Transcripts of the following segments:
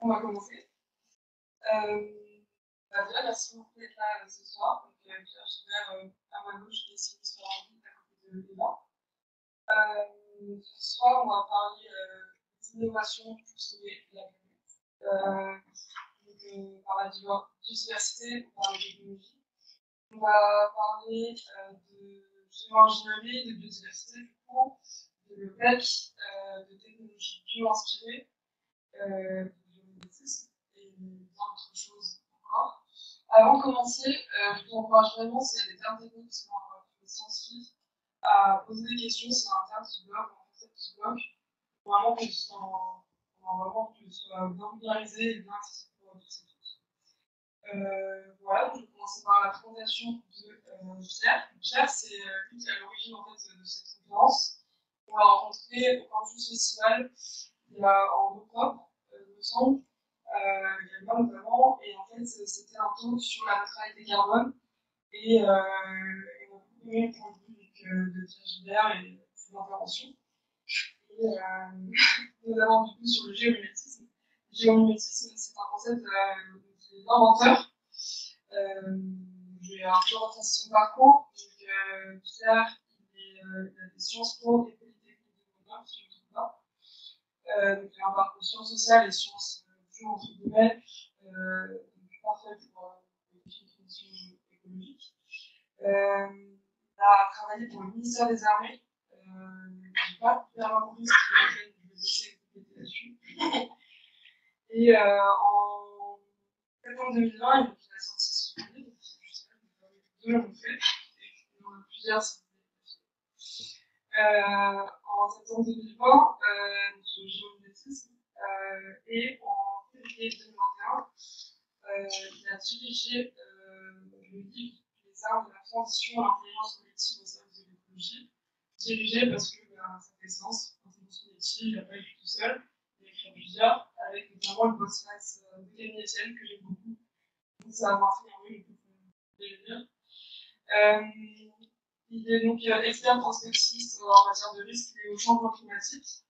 On va commencer. Déjà, merci beaucoup d'être là ce soir. Donc, Pierre Gilbert à ma gauche et Cyril Sorandi à côté de Eva. Ce soir, on va parler des innovations pour sauver la planète. Par la biodiversité, on va parler d'écologie. On va parler de géo-ingénierie, de biodiversité, du coup, de PEC, de technologies bio-inspirées, de biomimétisme et bien d'autres choses encore. Avant de commencer, je vous encourage vraiment, s'il y a des termes techniques qui sont des scientifiques, à poser des questions sur un terme qui bloque, un concept qui bloque, pour vraiment que ce soit bien vulgarisé et bien accessible pour tous et tous. Voilà, donc je vais commencer par la présentation de Pierre. Pierre, c'est lui qui est à l'origine en fait, de cette conférence. On l'a rencontré au Campus Festival en octobre, il me semble, il y a moi notamment, et en fait c'était un talk sur la neutralité carbone, et on a beaucoup aimé le point de vue de Pierre Gilbert et ses interventions. Et notamment du coup sur le géomimétisme. Le géomimétisme, c'est un concept qui est l'inventeur. Je vais un peu retracer son parcours. Donc, Pierre, il a des Sciences Po et Polytechnique de Grenoble, si je ne me trompe pas. Donc, il a un parcours sciences sociales et sciences pures, entre guillemets, parfait pour les définitions écologiques. Il a travaillé pour le ministère des Armées. Je n'ai pas bien compris ce qu'il a fait, je vais laisser compléter là-dessus. Et en septembre 2020, il a sorti ce livre, deux l'ont fait, et il y en a plusieurs, si vous voulez. En septembre 2020, sur le géomimétisme, et en février 2021, il a dirigé le livre Les armes de la transition à l'intelligence collective au service de l'écologie. Dirigé parce que ça fait sens, l'intelligence collective, il n'a pas écrit tout seul, il a écrit plusieurs, avec notamment le post-fax de Camille Etienne, que j'aime beaucoup. Donc ça m'a influencé, je peux le dire. Il est donc expert prospectiviste en matière de risque liés au changement climatique.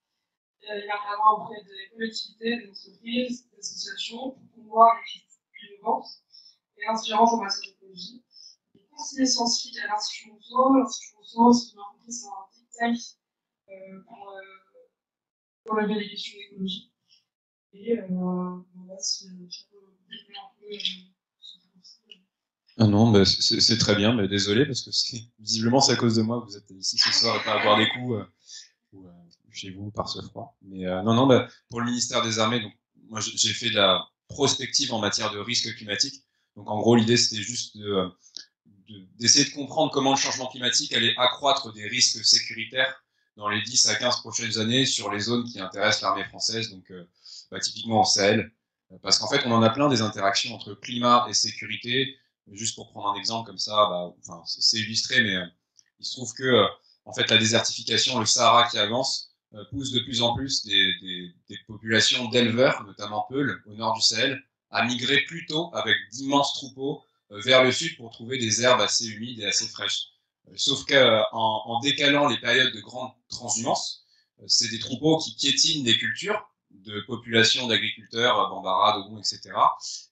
Il intervient auprès des collectivités, des entreprises, des associations pour promouvoir les gestes innovantes et inspirantes en matière d'écologie. Il est conseiller scientifique à l'Institut Rousseau. L'Institut Rousseau, si je me rappelle, c'est un think tank pour lever les questions d'écologie. Et voilà, si je peux développer un peu ce profil. Ah non, bah c'est très bien, mais désolé parce que visiblement c'est à cause de moi que vous êtes ici ce soir et pas à boire des coups chez vous par ce froid. Mais non, bah, pour le ministère des Armées, donc moi j'ai fait de la prospective en matière de risque climatique. Donc en gros l'idée c'était juste d'essayer de comprendre comment le changement climatique allait accroître des risques sécuritaires dans les 10 à 15 prochaines années sur les zones qui intéressent l'armée française, donc typiquement au Sahel. Parce qu'en fait on en a plein des interactions entre climat et sécurité. Juste pour prendre un exemple comme ça, c'est illustré, mais il se trouve que en fait, la désertification, le Sahara qui avance, pousse de plus en plus des populations d'éleveurs, notamment Peuls, au nord du Sahel, à migrer plus tôt avec d'immenses troupeaux vers le sud pour trouver des herbes assez humides et assez fraîches. Sauf qu'en décalant les périodes de grande transhumance, c'est des troupeaux qui piétinent des cultures de populations d'agriculteurs, Bambara, Dogon, etc.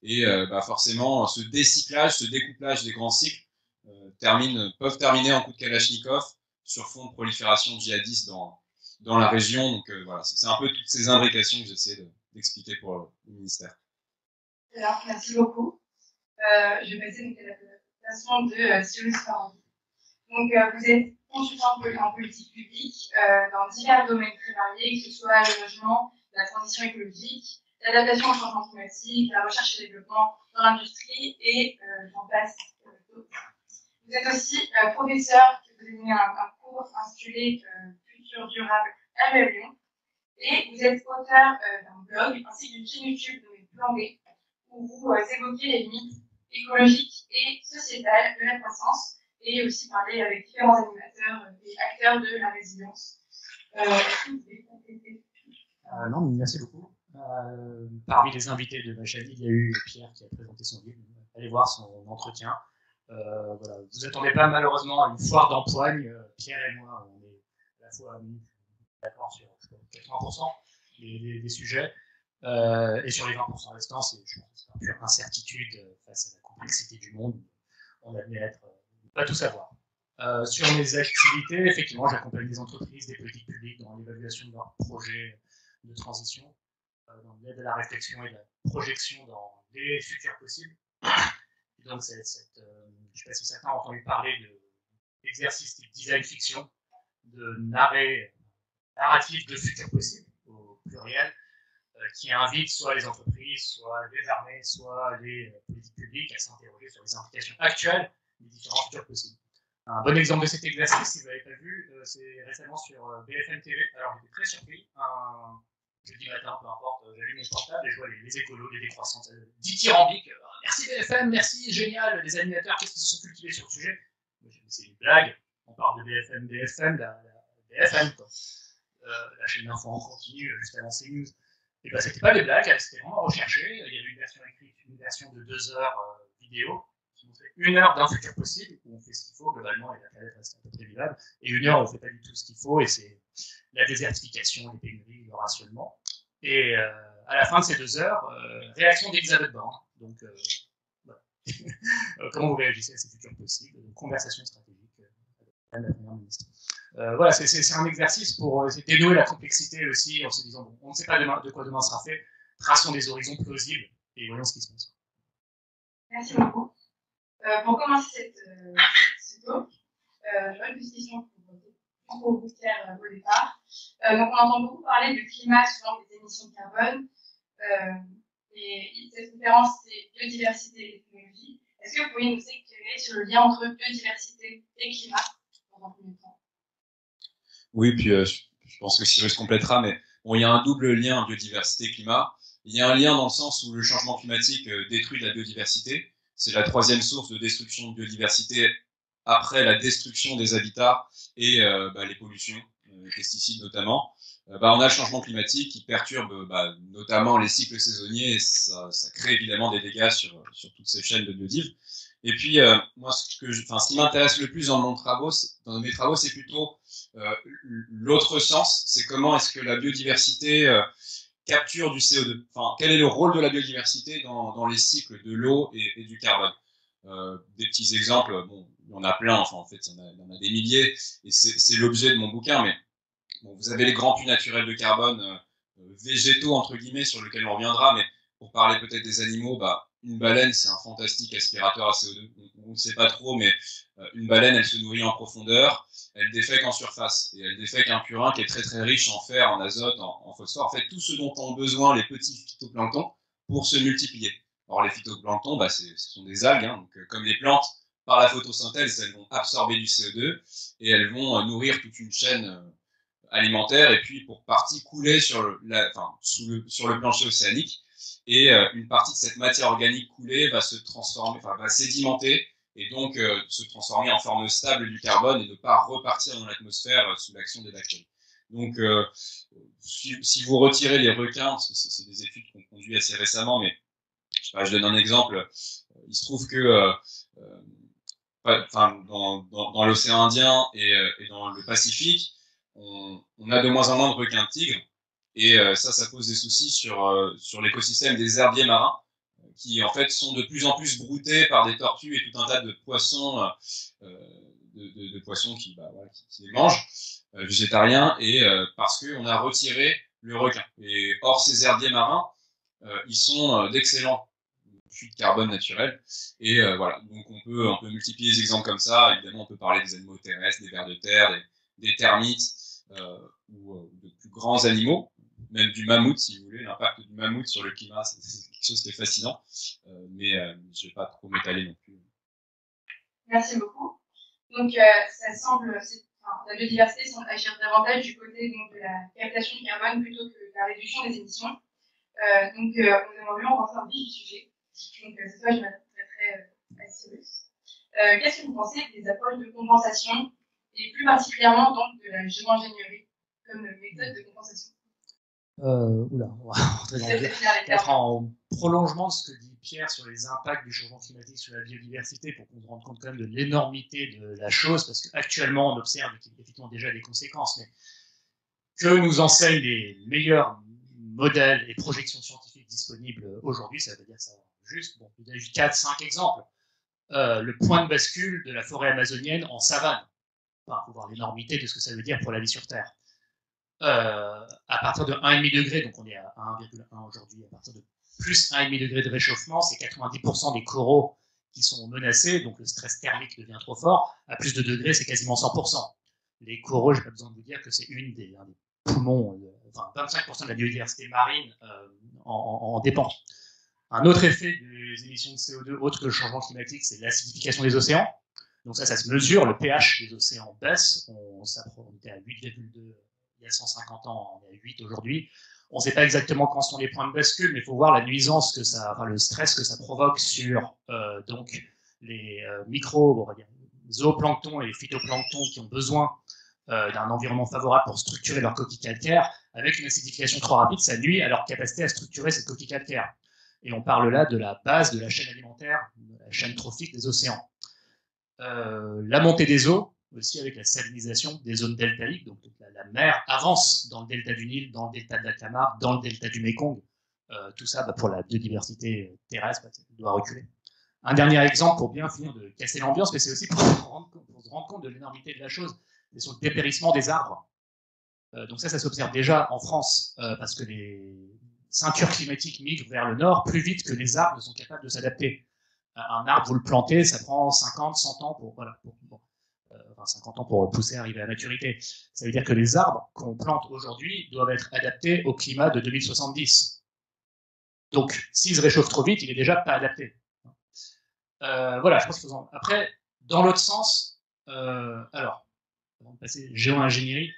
Et forcément, ce décyclage, ce découplage des grands cycles peuvent terminer en coup de Kalachnikov sur fond de prolifération djihadiste dans la région. Donc voilà, c'est un peu toutes ces imbrications que j'essaie d'expliquer pour le ministère. Alors, merci beaucoup. Je vais passer à la présentation de Cyril Sorandi. Donc, vous êtes consultant en politique publique dans divers domaines très variés, que ce soit le logement, la transition écologique, l'adaptation au changement climatique, la recherche et le développement dans l'industrie, et j'en passe d'autres. Vous êtes aussi professeur, vous avez donné un cours intitulé Futur durable à Lyon, et vous êtes auteur d'un blog ainsi d'une chaîne YouTube nommée Plan B, où vous évoquez les limites écologiques et sociétales de la croissance, et aussi parler avec différents animateurs et acteurs de la résilience. Est-ce que vous pouvez compléter? Non, merci beaucoup. Parmi les invités de Machadi, il y a eu Pierre qui a présenté son livre. Allez voir son entretien. Voilà. Vous attendez pas malheureusement à une foire d'empoigne. Pierre et moi, on est à la fois d'accord sur 80% des sujets. Et sur les 20% restants, c'est par pure incertitude face à la complexité du monde. On admet être pas tout savoir. Sur mes activités, effectivement, j'accompagne des entreprises, des politiques publiques dans l'évaluation de leurs projets de transition, dans l'aide à la réflexion et la projection dans les futurs possibles. Et donc, je ne sais pas si certains ont entendu parler d'exercices type design fiction, de narratif de futurs possibles, au pluriel, qui invite soit les entreprises, soit les armées, soit les politiques publiques à s'interroger sur les implications actuelles des différents futurs possibles. Un bon exemple de cet exercice, si vous ne l'avez pas vu, c'est récemment sur BFM TV. Alors, j'étais très surpris. Jeudi matin, peu importe, j'allume mon portable et je vois les écolos, les décroissantes, dithyrambiques. Merci BFM, merci, génial, les animateurs, qu'est-ce qu'ils se sont cultivés sur le sujet? C'est une blague, on parle de BFM, la BFM, quoi. La chaîne d'info en continu, juste avant CNews. Et ben, c'était pas des blagues, c'était vraiment recherché. Il y avait une version écrite, une version de 2 heures vidéo, qui montrait 1 heure d'un futur possible, où on fait ce qu'il faut globalement et la planète reste un peu très vivable, et 1 heure où on fait pas du tout ce qu'il faut, et c'est la désertification, les pénuries, le rationnement. Et à la fin de ces 2 heures, réaction d'Elisabeth Borne. Donc, voilà. Comment vous réagissez à ces futurs possibles? Conversation stratégique avec la Première ministre. Voilà, c'est un exercice pour dénouer la complexité aussi en se disant bon, on ne sait pas de quoi demain sera fait, traçons des horizons plausibles et voyons ce qui se passe. Merci beaucoup. Pour commencer ce talk, j'aurais une petite question pour vous faire au départ. Donc on entend beaucoup parler de climat souvent des émissions de carbone, et cette conférence c'est biodiversité et technologie. Est-ce que vous pourriez nous éclairer sur le lien entre biodiversité et climat dans un premier temps? Oui, puis je pense que Cyrus complétera, mais bon, il y a un double lien biodiversité-climat. Il y a un lien dans le sens où le changement climatique détruit la biodiversité. C'est la 3e source de destruction de biodiversité après la destruction des habitats et les pollutions, les pesticides notamment. On a le changement climatique qui perturbe notamment les cycles saisonniers et ça crée évidemment des dégâts sur toutes ces chaînes de biodive. Et puis, moi, ce qui m'intéresse le plus dans mes travaux, c'est plutôt l'autre sens, c'est comment est-ce que la biodiversité capture du CO2. Enfin, quel est le rôle de la biodiversité dans les cycles de l'eau et du carbone. Des petits exemples, bon, il y en a plein, enfin en fait, il y en a des milliers, et c'est l'objet de mon bouquin, mais bon, vous avez les grands puits naturels de carbone végétaux, entre guillemets, sur lesquels on reviendra, mais pour parler peut-être des animaux, une baleine, c'est un fantastique aspirateur à CO2. On ne sait pas trop, mais une baleine, elle se nourrit en profondeur, elle défèque en surface, et elle défèque un purin qui est très très riche en fer, en azote, en phosphore, en fait tout ce dont ont besoin les petits phytoplanctons pour se multiplier. Or les phytoplanctons, ce sont des algues, hein, donc comme les plantes, par la photosynthèse, elles vont absorber du CO2 et elles vont nourrir toute une chaîne alimentaire et puis pour partie couler sur le plancher océanique. Et une partie de cette matière organique coulée va se transformer, va sédimenter et donc se transformer en forme stable du carbone et ne pas repartir dans l'atmosphère sous l'action des bactéries. Donc, si vous retirez les requins, parce que c'est des études qu'on conduit assez récemment, mais je donne un exemple. Il se trouve que dans l'océan Indien et dans le Pacifique, on a de moins en moins de requins de tigre. Et ça pose des soucis sur l'écosystème des herbiers marins, qui en fait sont de plus en plus broutés par des tortues et tout un tas de poissons, de poissons qui les mangent, végétariens, et parce qu'on a retiré le requin. Et or, ces herbiers marins, ils sont d'excellents puits de carbone naturel. Et voilà, donc on peut multiplier les exemples comme ça. Évidemment, on peut parler des animaux terrestres, des vers de terre, des termites, ou de plus grands animaux, même du mammouth, si vous voulez. L'impact du mammouth sur le climat, c'est quelque chose qui est fascinant, mais je ne vais pas trop m'étaler non plus. Merci beaucoup. Donc, ça semble, la biodiversité semble agir davantage du côté donc, de la captation du carbone plutôt que de la réduction des émissions. Donc, nous aimerions rentrer dans le vif du sujet. Donc, cette fois, je m'adresserai à Cyrus. Qu'est-ce que vous pensez des approches de compensation et plus particulièrement donc de la géo-ingénierie comme méthode de compensation? On va rentrer dans peut-être en prolongement de ce que dit Pierre sur les impacts du changement climatique sur la biodiversité, pour qu'on se rende compte quand même de l'énormité de la chose, parce qu'actuellement on observe qu'il y a effectivement déjà des conséquences, mais que nous enseignent les meilleurs modèles et projections scientifiques disponibles aujourd'hui, ça veut dire ça juste, bon, il y a eu 4-5 exemples. Le point de bascule de la forêt amazonienne en savane, enfin, pour voir l'énormité de ce que ça veut dire pour la vie sur Terre. À partir de 1,5 degré, donc on est à 1,1 aujourd'hui, à partir de plus 1,5 degré de réchauffement, c'est 90% des coraux qui sont menacés, donc le stress thermique devient trop fort. À plus de degrés, c'est quasiment 100%. Les coraux, j'ai pas besoin de vous dire que c'est un des poumons, enfin 25% de la biodiversité marine en dépend. Un autre effet des émissions de CO2 autre que le changement climatique, c'est l'acidification des océans. Donc ça se mesure, le pH des océans baisse, on était à 8,2 il y a 150 ans, on est à 8 aujourd'hui. On ne sait pas exactement quand sont les points de bascule, mais il faut voir la nuisance que ça, enfin le stress que ça provoque sur donc les on va dire, zooplanctons et les phytoplanctons qui ont besoin d'un environnement favorable pour structurer leur coquille calcaire. Avec une acidification trop rapide, ça nuit à leur capacité à structurer cette coquille calcaire. Et on parle là de la base de la chaîne alimentaire, de la chaîne trophique des océans. La montée des eaux, aussi avec la salinisation des zones deltaïques, donc la mer avance dans le delta du Nil, dans le delta de la Camargue, dans le delta du Mékong. Tout ça, pour la biodiversité terrestre, doit reculer. Un dernier exemple pour bien finir de casser l'ambiance, mais c'est aussi pour se rendre compte de l'énormité de la chose, c'est sur le dépérissement des arbres. Donc ça s'observe déjà en France, parce que les ceintures climatiques migrent vers le nord plus vite que les arbres ne sont capables de s'adapter. Un arbre, vous le plantez, ça prend 50, 100 ans pour, voilà, enfin 50 ans pour pousser, arriver à maturité. Ça veut dire que les arbres qu'on plante aujourd'hui doivent être adaptés au climat de 2070. Donc, s'ils se réchauffent trop vite, il est déjà pas adapté. Voilà, je pense que après, dans l'autre sens, alors, avant de passer géo-ingénierie,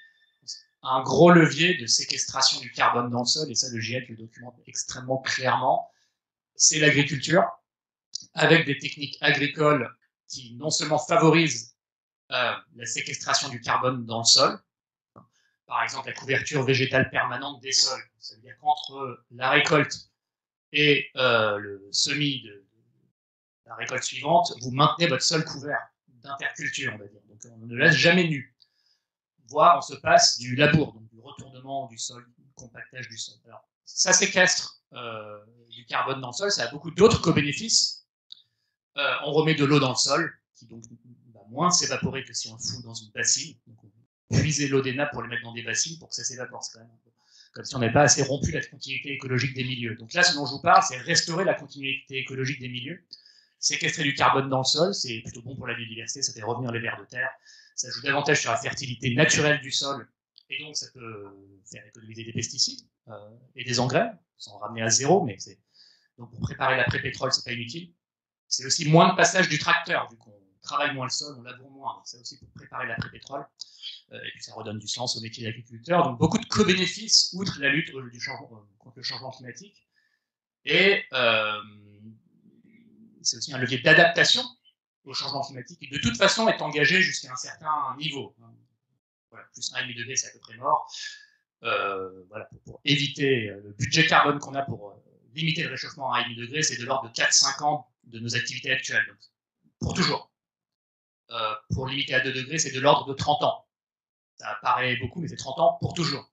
un gros levier de séquestration du carbone dans le sol, et ça le GIEC le documente extrêmement clairement, c'est l'agriculture, avec des techniques agricoles qui non seulement favorisent la séquestration du carbone dans le sol, par exemple la couverture végétale permanente des sols, ça veut dire qu'entre la récolte et le semis de la récolte suivante, vous maintenez votre sol couvert d'interculture, on va dire. Donc on ne laisse jamais nu. Voire on se passe du labour, donc du retournement du sol, du compactage du sol. Alors, ça séquestre du carbone dans le sol, ça a beaucoup d'autres co-bénéfices. On remet de l'eau dans le sol, qui donc va moins s'évaporer que si on le fout dans une bassine. Donc on puiser l'eau des nappes pour les mettre dans des bassines pour que ça s'évapore. C'est quand même comme si on n'avait pas assez rompu la continuité écologique des milieux. Donc là, ce dont je vous parle, c'est restaurer la continuité écologique des milieux. Séquestrer du carbone dans le sol, c'est plutôt bon pour la biodiversité, ça fait revenir les vers de terre, ça joue davantage sur la fertilité naturelle du sol, et donc ça peut faire économiser des pesticides et des engrais, sans ramener à zéro, mais donc pour préparer l'après-pétrole, c'est pas inutile. C'est aussi moins de passage du tracteur, vu qu'on travaille moins le sol, on laboure moins, donc c'est aussi pour préparer l'après-pétrole, et puis ça redonne du sens au métier d'agriculteur, donc beaucoup de co-bénéfices, outre la lutte contre le changement climatique, et c'est aussi un levier d'adaptation au changement climatique et de toute façon est engagé jusqu'à un certain niveau. Voilà, plus 1,5 degré, c'est à peu près mort. Voilà, pour éviter le budget carbone qu'on a pour limiter le réchauffement à 1,5 degré, c'est de l'ordre de 4-5 ans de nos activités actuelles. Donc, pour toujours. Pour limiter à 2 degrés, c'est de l'ordre de 30 ans. Ça paraît beaucoup, mais c'est 30 ans pour toujours.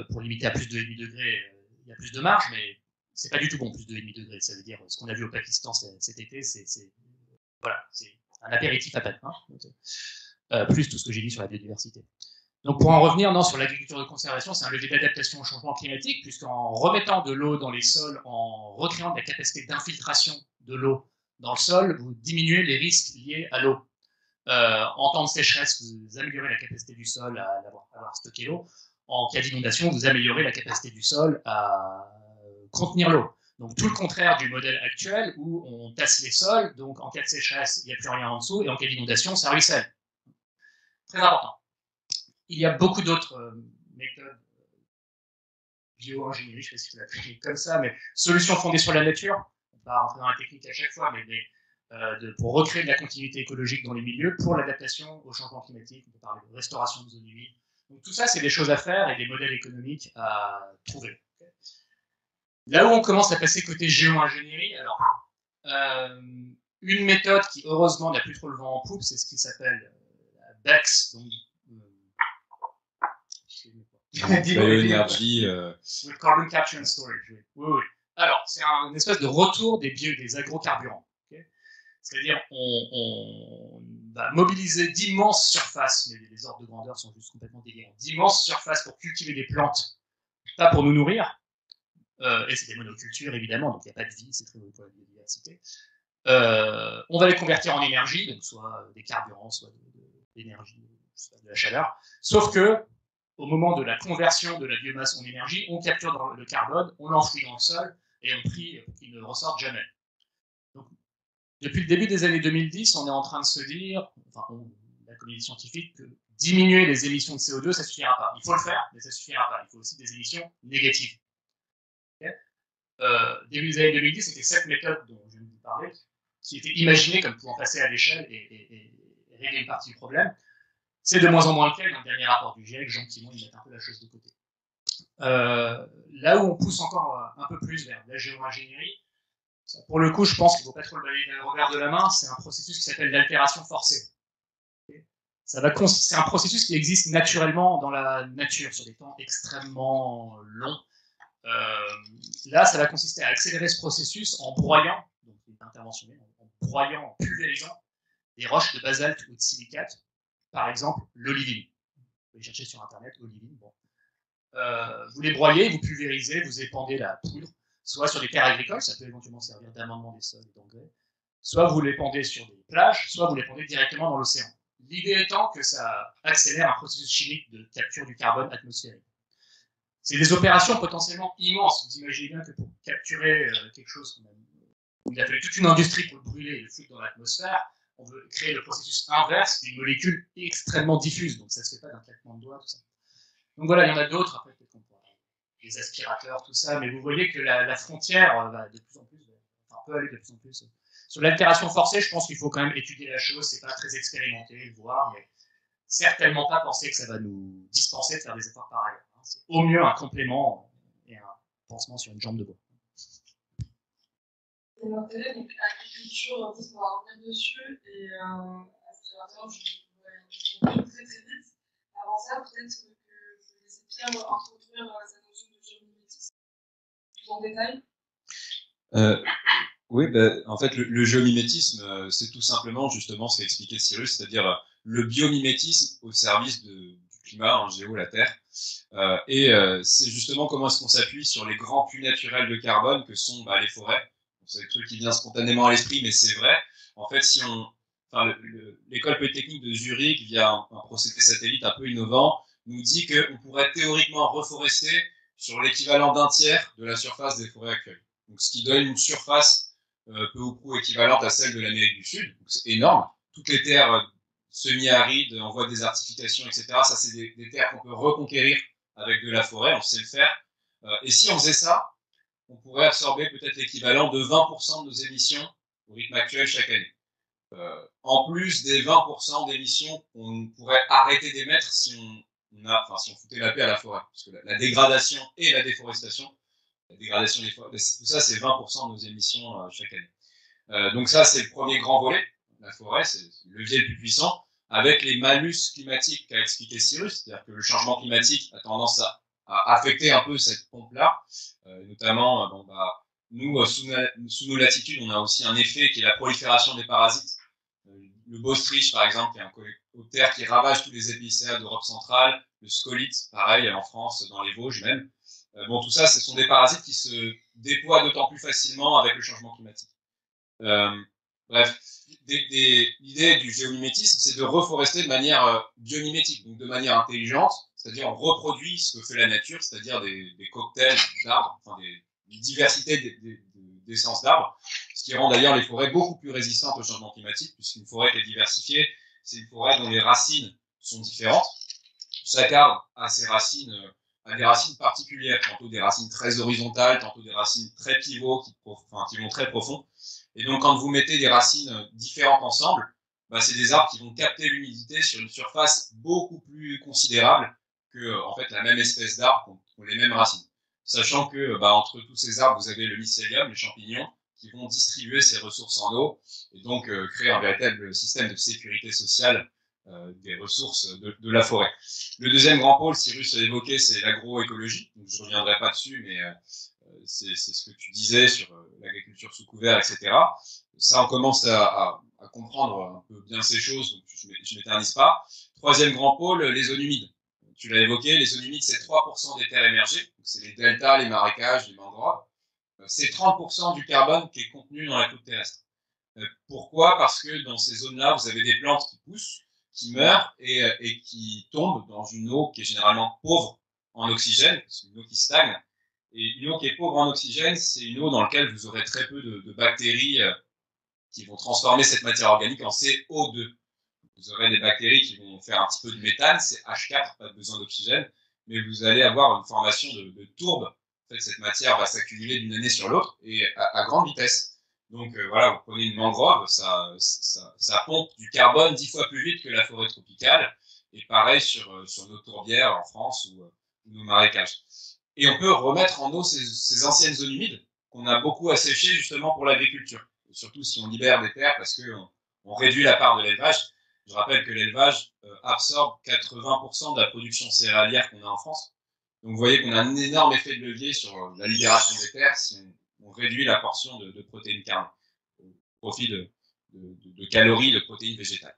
Pour limiter à plus de 1,5 degré, il y a plus de marge, mais c'est pas du tout bon, plus de 1,5 degré. Ça veut dire ce qu'on a vu au Pakistan cet été, c'est voilà, c'est un apéritif à peine. Hein, plus tout ce que j'ai dit sur la biodiversité. Donc pour en revenir, non, sur l'agriculture de conservation, c'est un levier d'adaptation au changement climatique, puisqu'en remettant de l'eau dans les sols, en recréant de la capacité d'infiltration de l'eau dans le sol, vous diminuez les risques liés à l'eau. En temps de sécheresse, vous améliorez la capacité du sol à avoir stocké l'eau. En cas d'inondation, vous améliorez la capacité du sol à contenir l'eau. Donc tout le contraire du modèle actuel où on tasse les sols, donc en cas de sécheresse, il n'y a plus rien en dessous, et en cas d'inondation, ça ruisselle. Très important. Il y a beaucoup d'autres méthodes bio-ingénierie, je ne sais pas si vous l'appelez comme ça, mais solutions fondées sur la nature. On ne va pas rentrer dans la technique à chaque fois, mais pour recréer de la continuité écologique dans les milieux, pour l'adaptation au changement climatique, on peut parler de restauration de zones humides. Donc tout ça, c'est des choses à faire et des modèles économiques à trouver. Là où on commence à passer côté géo-ingénierie, alors, une méthode qui heureusement n'a plus trop le vent en poupe, c'est ce qui s'appelle la BEX, donc bioénergie. With carbon capture and storage. Oui, oui. Alors, c'est une espèce de retour des agrocarburants. Okay, c'est-à-dire, on va mobiliser d'immenses surfaces, mais les ordres de grandeur sont juste complètement délirants, d'immenses surfaces pour cultiver des plantes, pas pour nous nourrir, et c'est des monocultures évidemment, donc il n'y a pas de vie, c'est très mauvais pour la biodiversité. On va les convertir en énergie, donc soit des carburants, soit de l'énergie, de la chaleur, sauf que au moment de la conversion de la biomasse en énergie, on capture le carbone, on l'enfouit dans le sol, et on prie pour qu'il ne ressorte jamais. Donc, depuis le début des années 2010, on est en train de se dire, enfin, la communauté scientifique, que diminuer les émissions de CO2, ça ne suffira pas. Il faut le faire, mais ça ne suffira pas. Il faut aussi des émissions négatives. Okay, début des années 2010, c'était cette méthode dont je viens de vous parler, qui était imaginée comme pouvant passer à l'échelle et régler une partie du problème. C'est de moins en moins le cas. Dans le dernier rapport du GIEC, gentiment, ils mettent un peu la chose de côté. Là où on pousse encore un peu plus vers la géo-ingénierie, pour le coup, je pense qu'il ne faut pas trop le balayer d'un revers de la main, c'est un processus qui s'appelle l'altération forcée. C'est un processus qui existe naturellement dans la nature, sur des temps extrêmement longs. Là, ça va consister à accélérer ce processus en broyant, donc interventionnel, en broyant, en pulvérisant des roches de basalte ou de silicate, par exemple l'olivine. Vous pouvez chercher sur Internet, olivine. Bon. Vous les broyez, vous pulvérisez, vous épandez la poudre, soit sur des terres agricoles, ça peut éventuellement servir d'amendement des sols et d'engrais, soit vous l'épandez sur des plages, soit vous l'épandez directement dans l'océan. L'idée étant que ça accélère un processus chimique de capture du carbone atmosphérique. C'est des opérations potentiellement immenses. Vous imaginez bien que pour capturer quelque chose où il a fallu toute une industrie pour le brûler et le foutre dans l'atmosphère, on veut créer le processus inverse d'une molécule extrêmement diffuse. Donc ça ne se fait pas d'un claquement de doigts, tout ça. Donc voilà, il y en a d'autres, après peut-être qu'on pourra les aspirateurs, tout ça, mais vous voyez que la frontière va de plus en plus, enfin peut aller de plus en plus. Sur l'altération forcée, je pense qu'il faut quand même étudier la chose, c'est pas très expérimenté, voir, mais certainement pas penser que ça va nous dispenser de faire des efforts par ailleurs. C'est au mieux un complément et un pansement sur une jambe de bois. C'est l'intérêt, donc agriculture, on va revenir dessus, et aspirateur, je vais très très vite. Avant ça, peut-être que je vais laisser Pierre introduire cette notion de géomimétisme plus en détail. Oui, en fait, le géomimétisme, c'est tout simplement justement ce qu'a expliqué Cyrus, c'est-à-dire le biomimétisme au service du climat, en géo, la Terre. C'est justement comment est-ce qu'on s'appuie sur les grands puits naturels de carbone que sont les forêts. C'est un truc qui vient spontanément à l'esprit, mais c'est vrai. En fait, l'école polytechnique de Zurich, via un procédé satellite un peu innovant, nous dit qu'on pourrait théoriquement reforester sur l'équivalent d'un tiers de la surface des forêts actuelles. Donc, ce qui donne une surface peu ou prou équivalente à celle de l'Amérique du Sud. Donc, c'est énorme. Toutes les terres semi-arides, en voie de désertification, etc., ça, c'est des terres qu'on peut reconquérir avec de la forêt, on sait le faire. Et si on faisait ça, on pourrait absorber peut-être l'équivalent de 20% de nos émissions au rythme actuel chaque année. En plus des 20% d'émissions qu'on pourrait arrêter d'émettre si on foutait la paix à la forêt. Parce que la dégradation et la déforestation, la dégradation des forêts, tout ça, c'est 20% de nos émissions chaque année. Donc ça, c'est le premier grand volet. La forêt, c'est le levier le plus puissant, avec les malus climatiques qu'a expliqué Cyrus, c'est-à-dire que le changement climatique a tendance à affecter un peu cette pompe-là, notamment, nous, sous nos latitudes, on a aussi un effet qui est la prolifération des parasites. Le bostridge, par exemple, qui est un coléoptère qui ravage tous les épicéas d'Europe centrale, le scolite, pareil, en France, dans les Vosges même. Tout ça, ce sont des parasites qui se déploient d'autant plus facilement avec le changement climatique. Bref, l'idée du géomimétisme, c'est de reforester de manière biomimétique, donc de manière intelligente, c'est-à-dire on reproduit ce que fait la nature, c'est-à-dire des cocktails d'arbres, enfin des diversités d'essences d'arbres, ce qui rend d'ailleurs les forêts beaucoup plus résistantes au changement climatique, puisqu'une forêt qui est diversifiée, c'est une forêt dont les racines sont différentes. Chaque arbre a ses racines, a des racines particulières, tantôt des racines très horizontales, tantôt des racines très pivots qui vont très profond. Et donc, quand vous mettez des racines différentes ensemble, c'est des arbres qui vont capter l'humidité sur une surface beaucoup plus considérable que, en fait, la même espèce d'arbre qui ont les mêmes racines. Sachant que, entre tous ces arbres, vous avez le mycélium, les champignons, qui vont distribuer ces ressources en eau et donc créer un véritable système de sécurité sociale des ressources de la forêt. Le deuxième grand pôle, Cyrus l'a évoqué, c'est l'agroécologie. Donc, je ne reviendrai pas dessus, mais c'est ce que tu disais sur l'agriculture sous couvert, etc. Ça, on commence à comprendre un peu bien ces choses, donc je ne m'éternise pas. Troisième grand pôle, les zones humides. Tu l'as évoqué, les zones humides, c'est 3% des terres émergées. C'est les deltas, les marécages, les mangroves. C'est 30% du carbone qui est contenu dans la croûte terrestre. Pourquoi? Parce que dans ces zones-là, vous avez des plantes qui poussent, qui meurent et qui tombent dans une eau qui est généralement pauvre en oxygène, c'est une eau qui stagne. Et une eau qui est pauvre en oxygène, c'est une eau dans laquelle vous aurez très peu de bactéries qui vont transformer cette matière organique en CO2. Vous aurez des bactéries qui vont faire un petit peu de méthane, c'est H4, pas besoin d'oxygène, mais vous allez avoir une formation de tourbe. En fait, cette matière va s'accumuler d'une année sur l'autre et à grande vitesse. Donc voilà, vous prenez une mangrove, ça pompe du carbone 10 fois plus vite que la forêt tropicale, et pareil sur nos tourbières en France ou nos marécages. Et on peut remettre en eau ces anciennes zones humides qu'on a beaucoup asséchées justement pour l'agriculture. Surtout si on libère des terres parce qu'on réduit la part de l'élevage. Je rappelle que l'élevage absorbe 80% de la production céréalière qu'on a en France. Donc vous voyez qu'on a un énorme effet de levier sur la libération des terres si on réduit la portion de protéines carnes au profit de calories, de protéines végétales.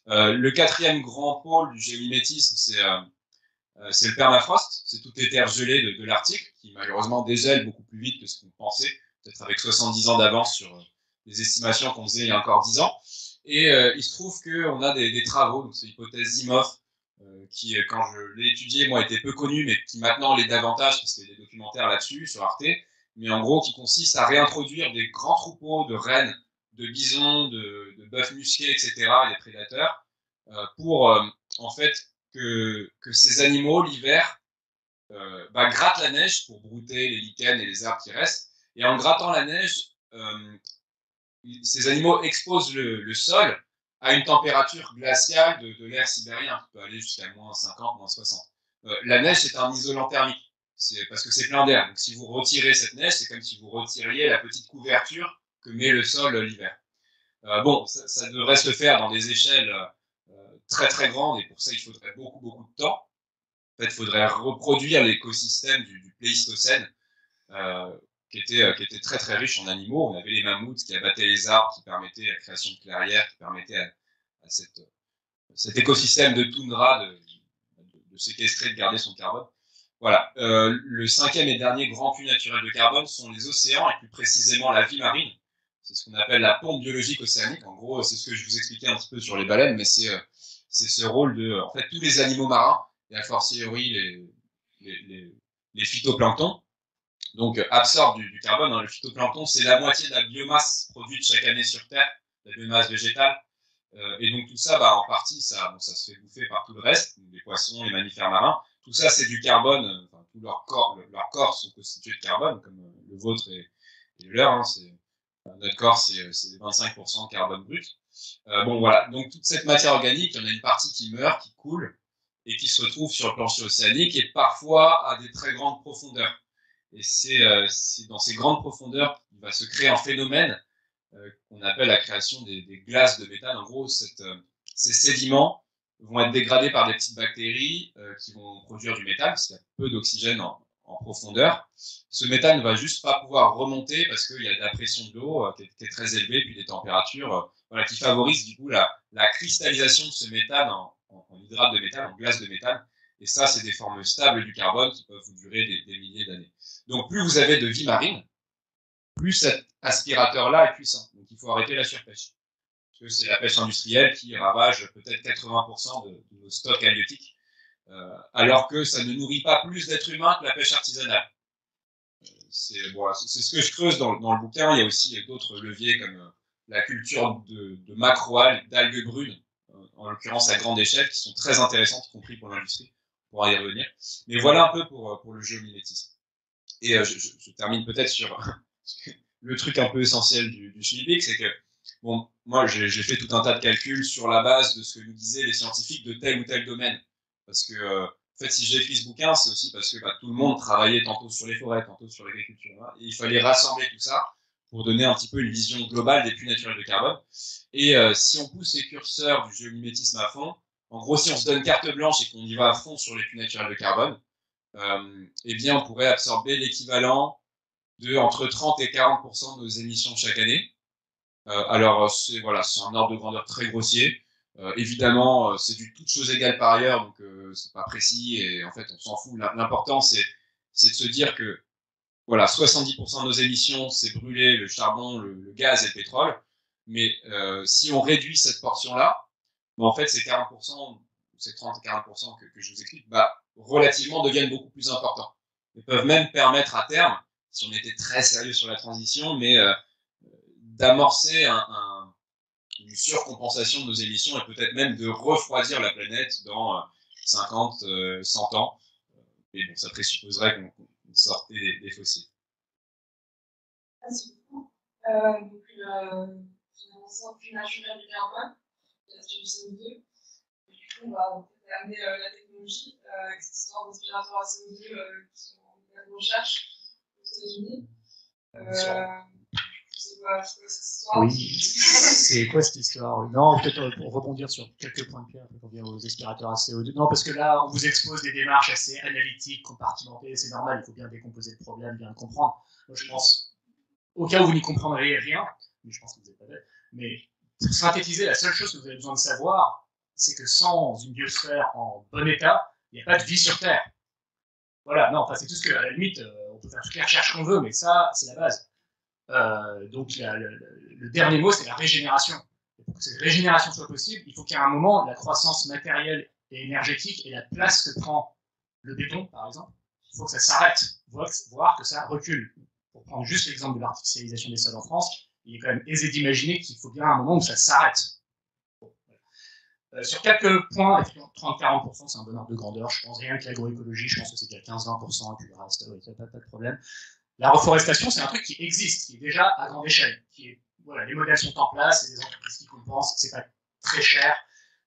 Le quatrième grand pôle du géomimétisme, c'est le permafrost, c'est toutes les terres gelées de l'Arctique, qui malheureusement dégèlent beaucoup plus vite que ce qu'on pensait, peut-être avec 70 ans d'avance sur les estimations qu'on faisait il y a encore 10 ans. Et il se trouve qu'on a des travaux, donc c'est l'hypothèse Zimov, qui, quand je l'ai étudié, moi, était peu connu, mais qui maintenant l'est davantage, parce qu'il y a des documentaires là-dessus, sur Arte, mais en gros, qui consiste à réintroduire des grands troupeaux de rennes, de bisons, de bœufs musqués, etc., les prédateurs, pour, en fait, que ces animaux, l'hiver, grattent la neige pour brouter les lichens et les arbres qui restent, et en grattant la neige, ces animaux exposent le sol à une température glaciale de l'air sibérien, qui peut aller jusqu'à moins 50, moins 60. La neige, c'est un isolant thermique, parce que c'est plein d'air. Donc si vous retirez cette neige, c'est comme si vous retiriez la petite couverture que met le sol l'hiver. Bon, ça devrait se faire dans des échelles très très grandes, et pour ça, il faudrait beaucoup beaucoup de temps. En fait, il faudrait reproduire l'écosystème du Pléistocène, qui était très très riche en animaux. On avait les mammouths qui abattaient les arbres, qui permettaient la création de clairières, qui permettaient à cet écosystème de toundra de séquestrer, de garder son carbone. Voilà. Le cinquième et dernier grand puits naturel de carbone sont les océans, et plus précisément la vie marine. C'est ce qu'on appelle la pompe biologique océanique. En gros, c'est ce que je vous expliquais un petit peu sur les baleines, mais c'est ce rôle de, en fait, tous les animaux marins, et a fortiori les phytoplanctons, donc absorbe du carbone. Hein. Le phytoplancton, c'est la moitié de la biomasse produite chaque année sur Terre, la biomasse végétale. Et donc tout ça, en partie, ça se fait bouffer par tout le reste, les poissons, les mammifères marins. Tout ça, c'est du carbone. Enfin, tous leurs corps sont constitués de carbone, comme le vôtre et le leur. Hein, notre corps, c'est 25% de carbone brut. Bon, voilà. Donc toute cette matière organique, il y en a une partie qui meurt, qui coule, et qui se retrouve sur le plancher océanique, et parfois à des très grandes profondeurs. Et c'est dans ces grandes profondeurs qu'il va se créer un phénomène qu'on appelle la création des glaces de méthane. En gros, ces sédiments vont être dégradés par des petites bactéries qui vont produire du méthane, parce qu'il y a peu d'oxygène en profondeur. Ce méthane ne va juste pas pouvoir remonter parce qu'il y a de la pression de l'eau qui est très élevée, puis des températures qui favorisent du coup la cristallisation de ce méthane en hydrate de méthane, en glace de méthane. Et ça, c'est des formes stables du carbone qui peuvent vous durer des milliers d'années. Donc, plus vous avez de vie marine, plus cet aspirateur-là est puissant. Donc, il faut arrêter la surpêche. Parce que c'est la pêche industrielle qui ravage peut-être 80% de nos stocks halieutiques, alors que ça ne nourrit pas plus d'êtres humains que la pêche artisanale. C'est ce que je creuse dans le bouquin. Il y a aussi d'autres leviers comme la culture de macroalgues, d'algues brunes, en l'occurrence à grande échelle, qui sont très intéressantes, y compris pour l'industrie. On pourra y revenir. Mais voilà un peu pour le géomimétisme. Et je termine peut-être sur le truc un peu essentiel du schmilblick, c'est que bon, moi j'ai fait tout un tas de calculs sur la base de ce que nous disaient les scientifiques de tel ou tel domaine. Parce que en fait, si j'ai écrit ce bouquin, c'est aussi parce que tout le monde travaillait tantôt sur les forêts, tantôt sur l'agriculture. Hein, et il fallait rassembler tout ça pour donner un petit peu une vision globale des puits naturels de carbone. Et si on pousse les curseurs du géomimétisme à fond, En gros, si on se donne carte blanche et qu'on y va à fond sur les puits naturels de carbone, eh bien, on pourrait absorber l'équivalent de entre 30 et 40% de nos émissions chaque année. Alors, c'est un ordre de grandeur très grossier. Évidemment, c'est du toutes choses égales par ailleurs, donc c'est pas précis et en fait, on s'en fout. L'important, c'est de se dire que 70% de nos émissions, c'est brûler le charbon, le gaz et le pétrole. Mais si on réduit cette portion-là, en fait, ces 40%, ces 30 et 40% que je vous explique, relativement deviennent beaucoup plus importants. Ils peuvent même permettre à terme, si on était très sérieux sur la transition, mais d'amorcer une surcompensation de nos émissions et peut-être même de refroidir la planète dans 50, 100 ans. Mais bon, ça présupposerait qu'on sortait des fossiles. Merci beaucoup. Donc, finalement, c'est un puits naturel du carbone, la gestion du CO2. Et du coup, on va peut-être amener la technologie, avec cette histoire d'aspirateurs à CO2 qui sont en recherche aux États-Unis. Oui, c'est quoi cette histoire? Non, peut-être pour rebondir sur quelques points de Pierre, pour revenir aux aspirateurs à CO2. Non, parce que là, on vous expose des démarches assez analytiques, compartimentées, c'est normal, il faut bien décomposer le problème, bien le comprendre. Moi, je pense, au cas où vous n'y comprendriez rien, mais je pense que vous n'êtes pas bête, mais pour synthétiser, la seule chose que vous avez besoin de savoir, c'est que sans une biosphère en bon état, il n'y a pas de vie sur Terre. Voilà, non, enfin, c'est tout ce que, à la limite, on peut faire toutes les recherches qu'on veut, mais ça, c'est la base. Donc le dernier mot, c'est la régénération. Et pour que cette régénération soit possible, il faut qu'à un moment, la croissance matérielle et énergétique et la place que prend le béton, par exemple, il faut que ça s'arrête, voire que ça recule. Pour prendre juste l'exemple de l'artificialisation des sols en France, il est quand même aisé d'imaginer qu'il faut bien un moment où ça s'arrête. Bon, voilà. Sur quelques points, 30-40%, c'est un bon ordre de grandeur. Je pense rien que l'agroécologie, je pense que c'est déjà 15-20%, et puis le reste, pas de problème. La reforestation, c'est un truc qui existe, qui est déjà à grande échelle. Les modèles sont en place, c'est des entreprises qui compensent, c'est pas très cher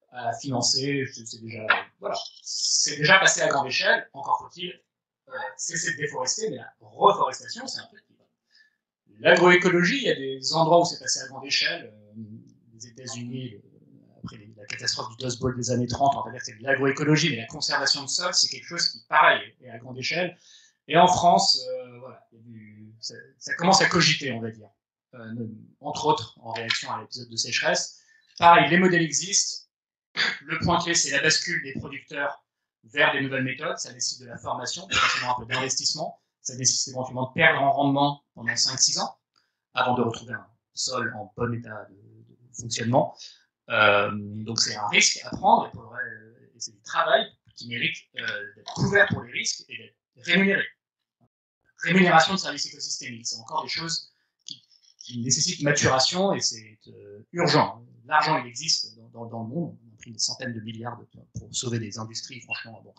à financer, c'est déjà passé à grande échelle. Encore faut-il cesser de déforester, mais la reforestation, c'est un truc qui va. L'agroécologie, il y a des endroits où c'est passé à grande échelle. Les États-Unis, après la catastrophe du Dust Bowl des années 30, on va dire que c'est de l'agroécologie, mais la conservation de sol, c'est quelque chose qui, pareil, est à grande échelle. Et en France, ça commence à cogiter, on va dire. Entre autres, en réaction à l'épisode de sécheresse. Pareil, les modèles existent. Le point clé, c'est la bascule des producteurs vers des nouvelles méthodes. Ça nécessite de la formation, potentiellement un peu d'investissement. Ça nécessite éventuellement de perdre en rendement pendant 5-6 ans, avant de retrouver un sol en bon état de fonctionnement. Donc c'est un risque à prendre, et c'est du travail qui mérite d'être couvert pour les risques et d'être rémunéré. Rémunération de services écosystémiques, c'est encore des choses qui nécessitent maturation et c'est urgent. L'argent, il existe dans le monde, on a pris des centaines de milliards pour sauver des industries, franchement. Bon.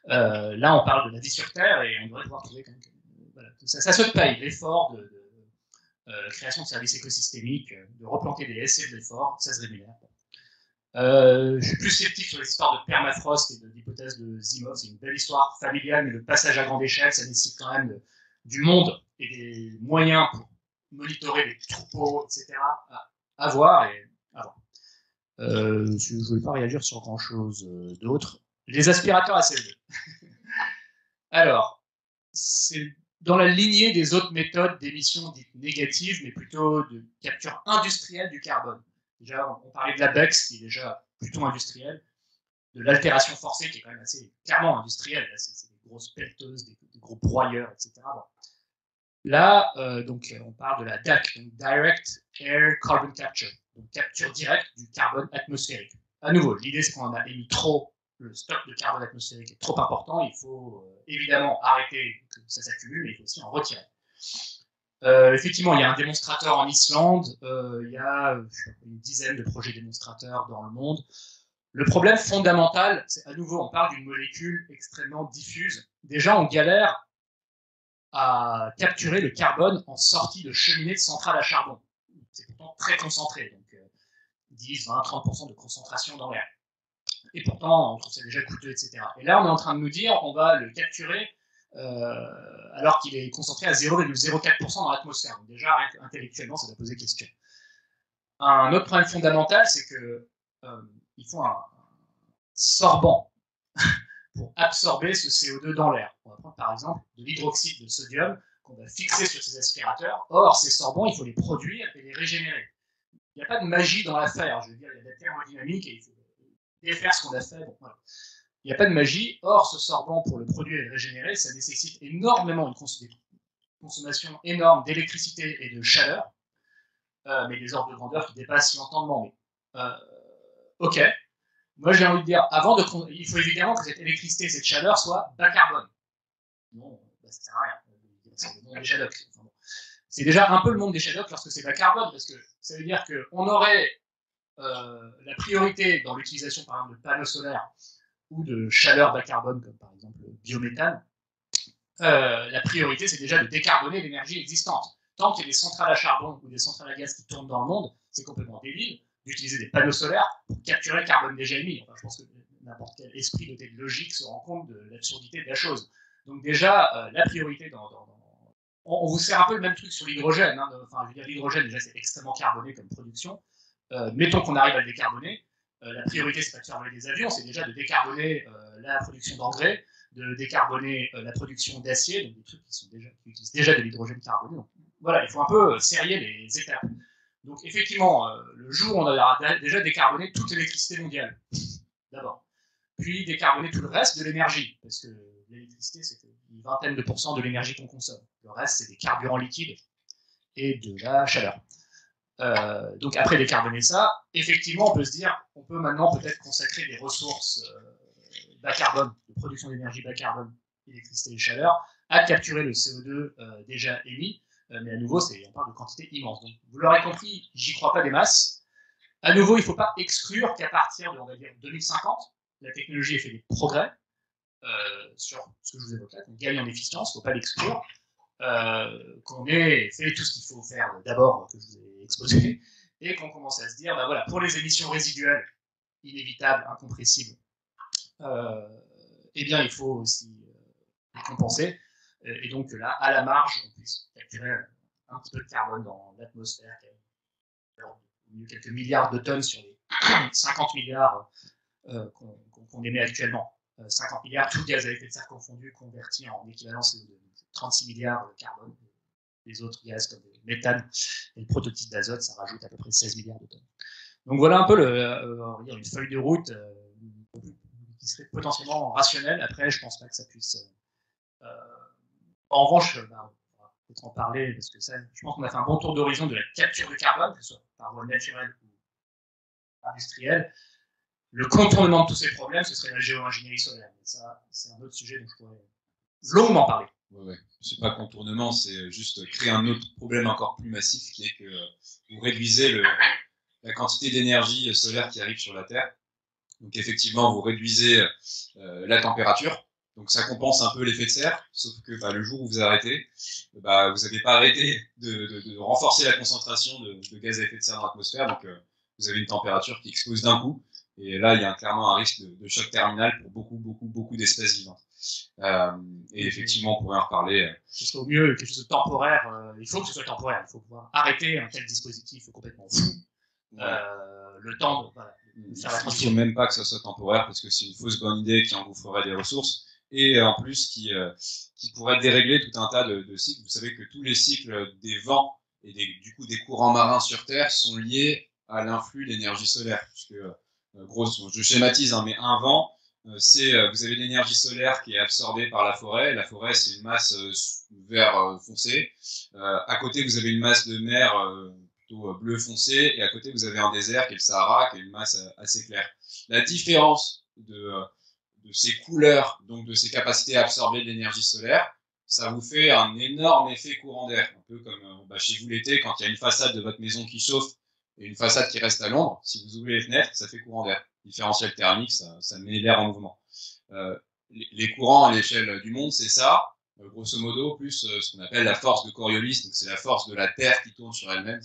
Là, on parle de la vie sur Terre et on devrait pouvoir trouver quand même. Ça se paye, l'effort de création de services écosystémiques, de replanter des haies, c'est de l'effort, ça se rémunère. Je suis plus sceptique sur les histoires de permafrost et de l'hypothèse de Zimov. C'est une belle histoire familiale, mais le passage à grande échelle, ça nécessite quand même du monde et des moyens pour monitorer les troupeaux, etc. à voir. Je ne voulais pas réagir sur grand-chose d'autre. Les aspirateurs à CO2. Alors, c'est dans la lignée des autres méthodes d'émissions dites négatives, mais plutôt de capture industrielle du carbone. Déjà, on parlait de la BEX, qui est déjà plutôt industrielle, de l'altération forcée, qui est quand même assez clairement industrielle. C'est des grosses pelleteuses, des gros broyeurs, etc. Bon. Là, on parle de la DAC, donc Direct Air Carbon Capture, donc capture directe du carbone atmosphérique. À nouveau, l'idée, c'est qu'on a émis trop, le stock de carbone atmosphérique est trop important, il faut évidemment arrêter que ça s'accumule, mais il faut aussi en retirer. Effectivement, il y a un démonstrateur en Islande, il y a une dizaine de projets démonstrateurs dans le monde. Le problème fondamental, c'est à nouveau, on parle d'une molécule extrêmement diffuse. Déjà, on galère à capturer le carbone en sortie de cheminée de centrale à charbon. C'est pourtant très concentré, donc 10, 20, 30% de concentration dans l'air. Et pourtant, on trouve ça déjà coûteux, etc. Et là, on est en train de nous dire qu'on va le capturer alors qu'il est concentré à 0,04% dans l'atmosphère. Donc déjà, intellectuellement, ça doit poser question. Un autre problème fondamental, c'est que il faut sorbants pour absorber ce CO2 dans l'air. On va prendre par exemple de l'hydroxyde de sodium qu'on va fixer sur ces aspirateurs. Or, ces sorbants, il faut les produire et les régénérer. Il n'y a pas de magie dans l'affaire. Je veux dire, il y a de la thermodynamique et il faut défaire ce qu'on a fait. Donc, voilà. Il n'y a pas de magie. Or, ce sorbant, pour le produire et le régénérer, ça nécessite énormément une consommation énorme d'électricité et de chaleur, mais des ordres de grandeur qui dépassent l'entendement. Ok. Moi, j'ai envie de dire, il faut évidemment que cette électricité, cette chaleur soit bas carbone. Non, bah, ça sert à rien. C'est le monde des Shadocks. Enfin, bon. C'est déjà un peu le monde des Shadocks lorsque c'est bas carbone, parce que ça veut dire qu'on aurait la priorité dans l'utilisation, par exemple, de panneaux solaires ou de chaleur bas carbone, comme par exemple le biométhane. La priorité, c'est déjà de décarboner l'énergie existante. Tant qu'il y a des centrales à charbon ou des centrales à gaz qui tournent dans le monde, c'est complètement débile d'utiliser des panneaux solaires pour capturer le carbone déjà émis. Enfin, je pense que n'importe quel esprit doté de logique se rend compte de l'absurdité de la chose. Donc déjà, la priorité on vous sert un peu le même truc sur l'hydrogène. Hein, enfin, je veux dire, l'hydrogène, déjà, c'est extrêmement carboné comme production. Mettons qu'on arrive à le décarboner. La priorité, c'est pas de faire voler des avions, c'est déjà de décarboner la production d'engrais, de décarboner la production d'acier, donc des trucs qui utilisent déjà de l'hydrogène carboné. Donc, voilà, il faut un peu serrer les étapes. Donc effectivement, le jour où on aura déjà décarboné toute l'électricité mondiale, d'abord, puis décarboner tout le reste de l'énergie, parce que l'électricité, c'est une vingtaine de pourcents de l'énergie qu'on consomme. Le reste, c'est des carburants liquides et de la chaleur. Donc après décarboner ça, effectivement, on peut se dire, on peut maintenant peut-être consacrer des ressources bas carbone, de production d'énergie bas carbone, électricité et chaleur, à capturer le CO2 déjà émis, mais à nouveau, on parle de quantités immenses. Donc, vous l'aurez compris, j'y crois pas des masses. À nouveau, il ne faut pas exclure qu'à partir de, on va dire, 2050, la technologie ait fait des progrès sur ce que je vous évoque là, qu'on gagne en efficience, il ne faut pas l'exclure, qu'on ait fait tout ce qu'il faut faire d'abord, que je vous ai exposé, et qu'on commence à se dire, bah voilà, pour les émissions résiduelles, inévitables, incompressibles, eh bien, il faut aussi les compenser, et donc là, à la marge, on puisse capturer un petit peu de carbone dans l'atmosphère, quelques milliards de tonnes sur les 50 milliards qu'on émet actuellement. 50 milliards, tout gaz à effet de serre confondu, converti en équivalent CO2. 36 milliards de carbone. Les autres gaz comme le méthane et le protoxyde d'azote, ça rajoute à peu près 16 milliards de tonnes. Donc voilà un peu une feuille de route qui serait potentiellement rationnelle. Après, je pense pas que ça puisse... En revanche, on va peut-être en parler, parce que je pense qu'on a fait un bon tour d'horizon de la capture de carbone, que ce soit par voie naturelle ou industrielle. Le contournement de tous ces problèmes, ce serait la géo-ingénierie solaire. Mais ça, c'est un autre sujet dont je pourrais longuement parler. Ouais. C'est pas contournement, c'est juste créer un autre problème encore plus massif, qui est que vous réduisez la quantité d'énergie solaire qui arrive sur la Terre. Donc effectivement, vous réduisez la température. Donc ça compense un peu l'effet de serre, sauf que le jour où vous arrêtez, vous n'avez pas arrêté de renforcer la concentration de gaz à effet de serre dans l'atmosphère, donc vous avez une température qui explose d'un coup, et là il y a clairement un risque de choc terminal pour beaucoup d'espèces vivantes. Et effectivement, on pourrait en reparler. Ce serait au mieux quelque chose de temporaire, il faut que ce soit temporaire, il faut pouvoir arrêter un tel dispositif complètement fou, le temps de faire la transition. Il ne faut même pas que ça soit temporaire, parce que c'est une fausse bonne idée qui engouffrerait des ressources, et en plus qui pourrait dérégler tout un tas de cycles. Vous savez que tous les cycles des vents et du coup des courants marins sur Terre sont liés à l'influx d'énergie solaire. Puisque, je schématise, mais un vent, vous avez l'énergie solaire qui est absorbée par la forêt. La forêt, c'est une masse vert foncé. À côté, vous avez une masse de mer plutôt bleu foncé, et à côté, vous avez un désert qui est le Sahara, qui est une masse assez claire. La différence de ces couleurs, donc de ces capacités à absorber de l'énergie solaire, ça vous fait un énorme effet courant d'air. Un peu comme chez vous l'été, quand il y a une façade de votre maison qui chauffe et une façade qui reste à l'ombre, si vous ouvrez les fenêtres, ça fait courant d'air. Différentiel thermique, ça met l'air en mouvement. Les courants à l'échelle du monde, c'est ça, grosso modo, plus ce qu'on appelle la force de Coriolis, donc c'est la force de la Terre qui tourne sur elle-même.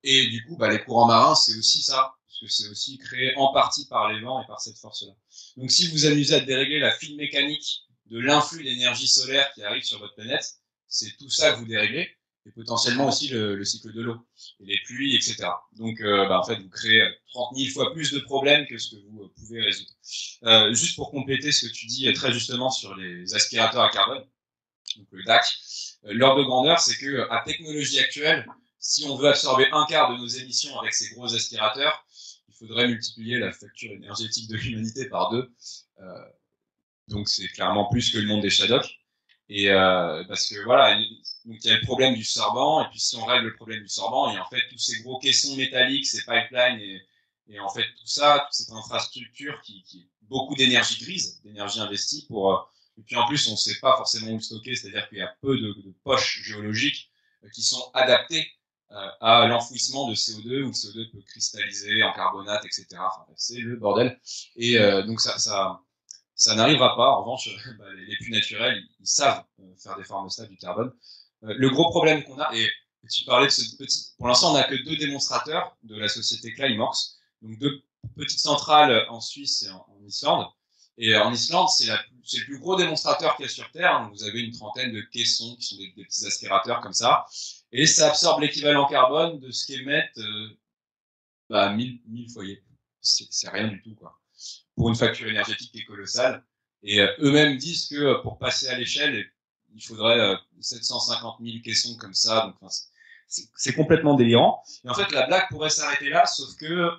Et du coup, les courants marins, c'est aussi ça, parce que c'est aussi créé en partie par les vents et par cette force-là. Donc si vous amusez à dérégler la fine mécanique de l'influx d'énergie solaire qui arrive sur votre planète, c'est tout ça que vous déréglez. et potentiellement aussi le cycle de l'eau, et les pluies, etc. Donc, en fait, vous créez 30 000 fois plus de problèmes que ce que vous pouvez résoudre. Juste pour compléter ce que tu dis très justement sur les aspirateurs à carbone, donc le DAC, l'ordre de grandeur, c'est que à technologie actuelle, si on veut absorber un quart de nos émissions avec ces gros aspirateurs, il faudrait multiplier la facture énergétique de l'humanité par 2. Donc c'est clairement plus que le monde des Shadocks. Et parce que voilà, donc il y a le problème du sorbant, et puis si on règle le problème du sorbant, et en fait tous ces gros caissons métalliques, ces pipelines, et en fait tout ça, toute cette infrastructure qui est beaucoup d'énergie grise, d'énergie investie pour et puis en plus on ne sait pas forcément où le stocker, c'est-à-dire qu'il y a peu de poches géologiques qui sont adaptées à l'enfouissement de CO2, où le CO2 peut cristalliser en carbonate, etc. Enfin, c'est le bordel. Et donc ça n'arrivera pas. En revanche, les puits naturels, ils savent faire des formes stables du carbone. Le gros problème qu'on a, et tu parlais de ce petit, pour l'instant, on n'a que 2 démonstrateurs de la société Climeworks, donc 2 petites centrales en Suisse et en Islande. Et en Islande, c'est le plus gros démonstrateur qu'il y a sur Terre. Donc vous avez une trentaine de caissons qui sont des petits aspirateurs comme ça. Et ça absorbe l'équivalent carbone de ce qu'émettent 1000 foyers. C'est rien du tout, quoi. Pour une facture énergétique qui est colossale. Et eux-mêmes disent que pour passer à l'échelle, il faudrait 750 000 caissons comme ça. Donc, enfin, c'est complètement délirant. Et en fait, la blague pourrait s'arrêter là, sauf que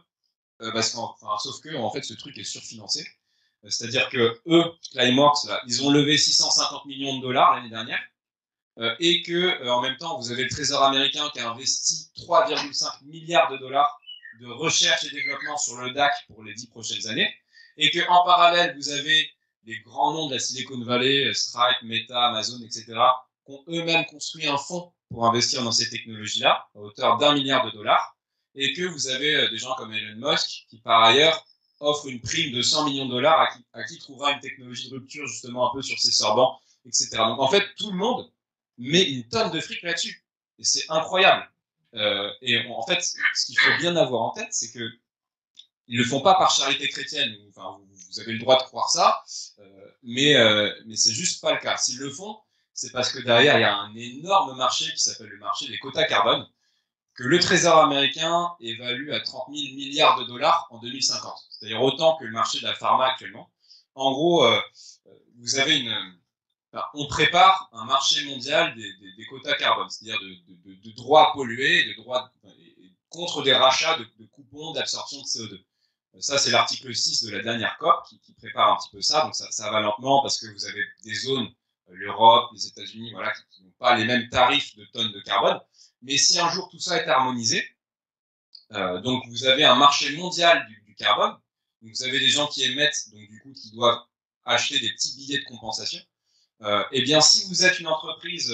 en fait, ce truc est surfinancé. C'est-à-dire que eux, Climeworks, là, ils ont levé 650 millions de dollars l'année dernière. Et que en même temps, vous avez le Trésor américain qui a investi 3,5 milliards de dollars de recherche et développement sur le DAC pour les 10 prochaines années, et que en parallèle, vous avez les grands noms de la Silicon Valley, Stripe, Meta, Amazon, etc., qui ont eux-mêmes construit un fonds pour investir dans ces technologies-là, à hauteur d'1 milliard de dollars, et que vous avez des gens comme Elon Musk, qui par ailleurs offre une prime de 100 millions de dollars à qui trouvera une technologie de rupture justement un peu sur ces sorbants, etc. Donc en fait, tout le monde met une tonne de fric là-dessus. Et c'est incroyable. En fait, ce qu'il faut bien avoir en tête, c'est que ils le font pas par charité chrétienne. Enfin, vous avez le droit de croire ça, mais c'est juste pas le cas. S'ils le font, c'est parce que derrière il y a un énorme marché qui s'appelle le marché des quotas carbone, que le Trésor américain évalue à 30 000 milliards de dollars en 2050. C'est-à-dire autant que le marché de la pharma actuellement. En gros, vous avez on prépare un marché mondial des quotas carbone, c'est-à-dire de droits à polluer, contre des rachats de coupons d'absorption de CO2. Ça, c'est l'article 6 de la dernière COP qui prépare un petit peu ça. Donc ça va lentement parce que vous avez des zones, l'Europe, les États-Unis, voilà, qui n'ont pas les mêmes tarifs de tonnes de carbone. Mais si un jour tout ça est harmonisé, donc vous avez un marché mondial du carbone, donc vous avez des gens qui émettent, donc du coup qui doivent acheter des petits billets de compensation. Eh bien, si vous êtes une entreprise,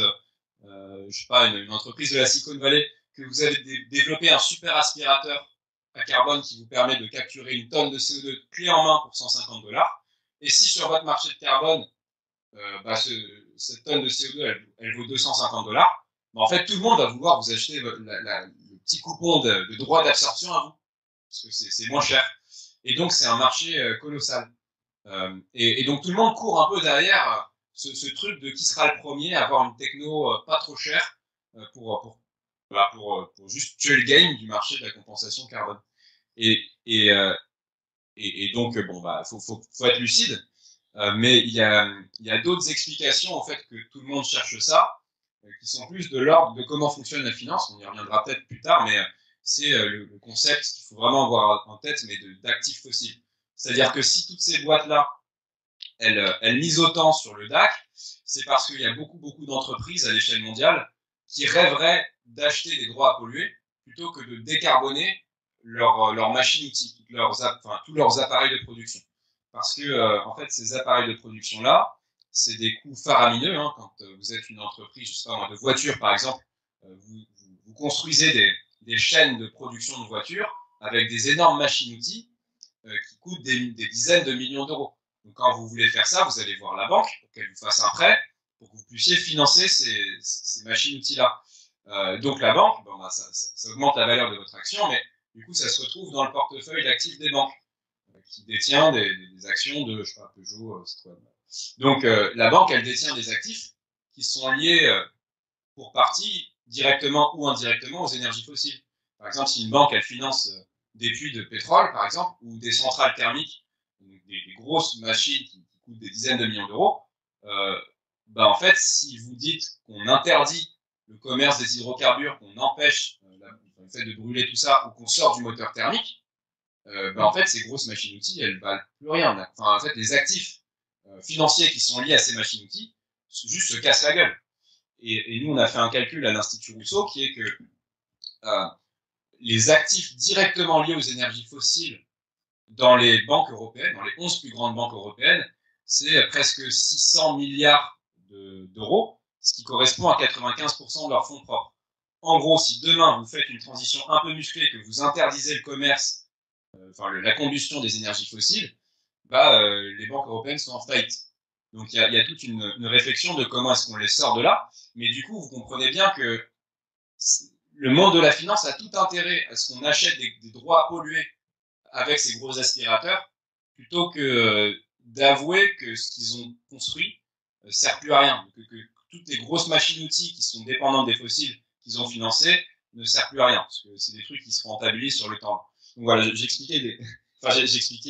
je sais pas, une entreprise de la Silicon Valley, que vous avez développé un super aspirateur à carbone qui vous permet de capturer une tonne de CO2 clé en main pour 150 $, et si sur votre marché de carbone, cette tonne de CO2, elle vaut 250 $, en fait, tout le monde va vouloir vous acheter le petit coupon de droit d'absorption à vous, parce que c'est moins cher. Et donc, c'est un marché colossal. Et donc, tout le monde court un peu derrière ce truc de qui sera le premier à avoir une techno pas trop chère pour juste tuer le game du marché de la compensation carbone. Et donc, faut être lucide. Mais il y a d'autres explications, en fait, que tout le monde cherche ça, qui sont plus de l'ordre de comment fonctionne la finance. On y reviendra peut-être plus tard, mais c'est le concept qu'il faut vraiment avoir en tête, mais d'actifs fossiles. C'est-à-dire que si toutes ces boîtes-là, elles misent autant sur le DAC, c'est parce qu'il y a beaucoup d'entreprises à l'échelle mondiale qui rêveraient d'acheter des droits à polluer plutôt que de décarboner leurs machines-outils, tous leurs appareils de production. Parce que, en fait, ces appareils de production-là, c'est des coûts faramineux. Hein, quand vous êtes une entreprise, je sais pas, de voitures, par exemple, vous construisez des chaînes de production de voitures avec des énormes machines-outils qui coûtent des dizaines de millions d'euros. Donc, quand vous voulez faire ça, vous allez voir la banque pour qu'elle vous fasse un prêt pour que vous puissiez financer ces machines-outils-là. Donc, la banque, ça augmente la valeur de votre action, mais du coup, ça se retrouve dans le portefeuille d'actifs des banques qui détient des actions de, je sais pas, Peugeot, Citroën. Donc, la banque, elle détient des actifs qui sont liés pour partie directement ou indirectement aux énergies fossiles. Par exemple, si une banque elle finance des puits de pétrole, par exemple, ou des centrales thermiques, des grosses machines qui coûtent des dizaines de millions d'euros, en fait, si vous dites qu'on interdit le commerce des hydrocarbures, qu'on empêche le fait de brûler tout ça, ou qu'on sort du moteur thermique, en fait, ces grosses machines-outils, elles valent plus rien. Enfin, en fait, les actifs financiers qui sont liés à ces machines-outils juste se cassent la gueule. Et nous, on a fait un calcul à l'Institut Rousseau qui est que les actifs directement liés aux énergies fossiles dans les banques européennes, dans les 11 plus grandes banques européennes, c'est presque 600 milliards d'euros, ce qui correspond à 95% de leurs fonds propres. En gros, si demain vous faites une transition un peu musclée, que vous interdisez le commerce, la combustion des énergies fossiles, les banques européennes sont en faillite. Donc il y a toute une réflexion de comment est-ce qu'on les sort de là. Mais du coup, vous comprenez bien que le monde de la finance a tout intérêt à ce qu'on achète des droits à polluer avec ces gros aspirateurs, plutôt que d'avouer que ce qu'ils ont construit sert plus à rien, que toutes les grosses machines-outils qui sont dépendantes des fossiles qu'ils ont financés ne servent plus à rien, parce que c'est des trucs qui se rentabilisent sur le temps. Donc voilà, j'expliquais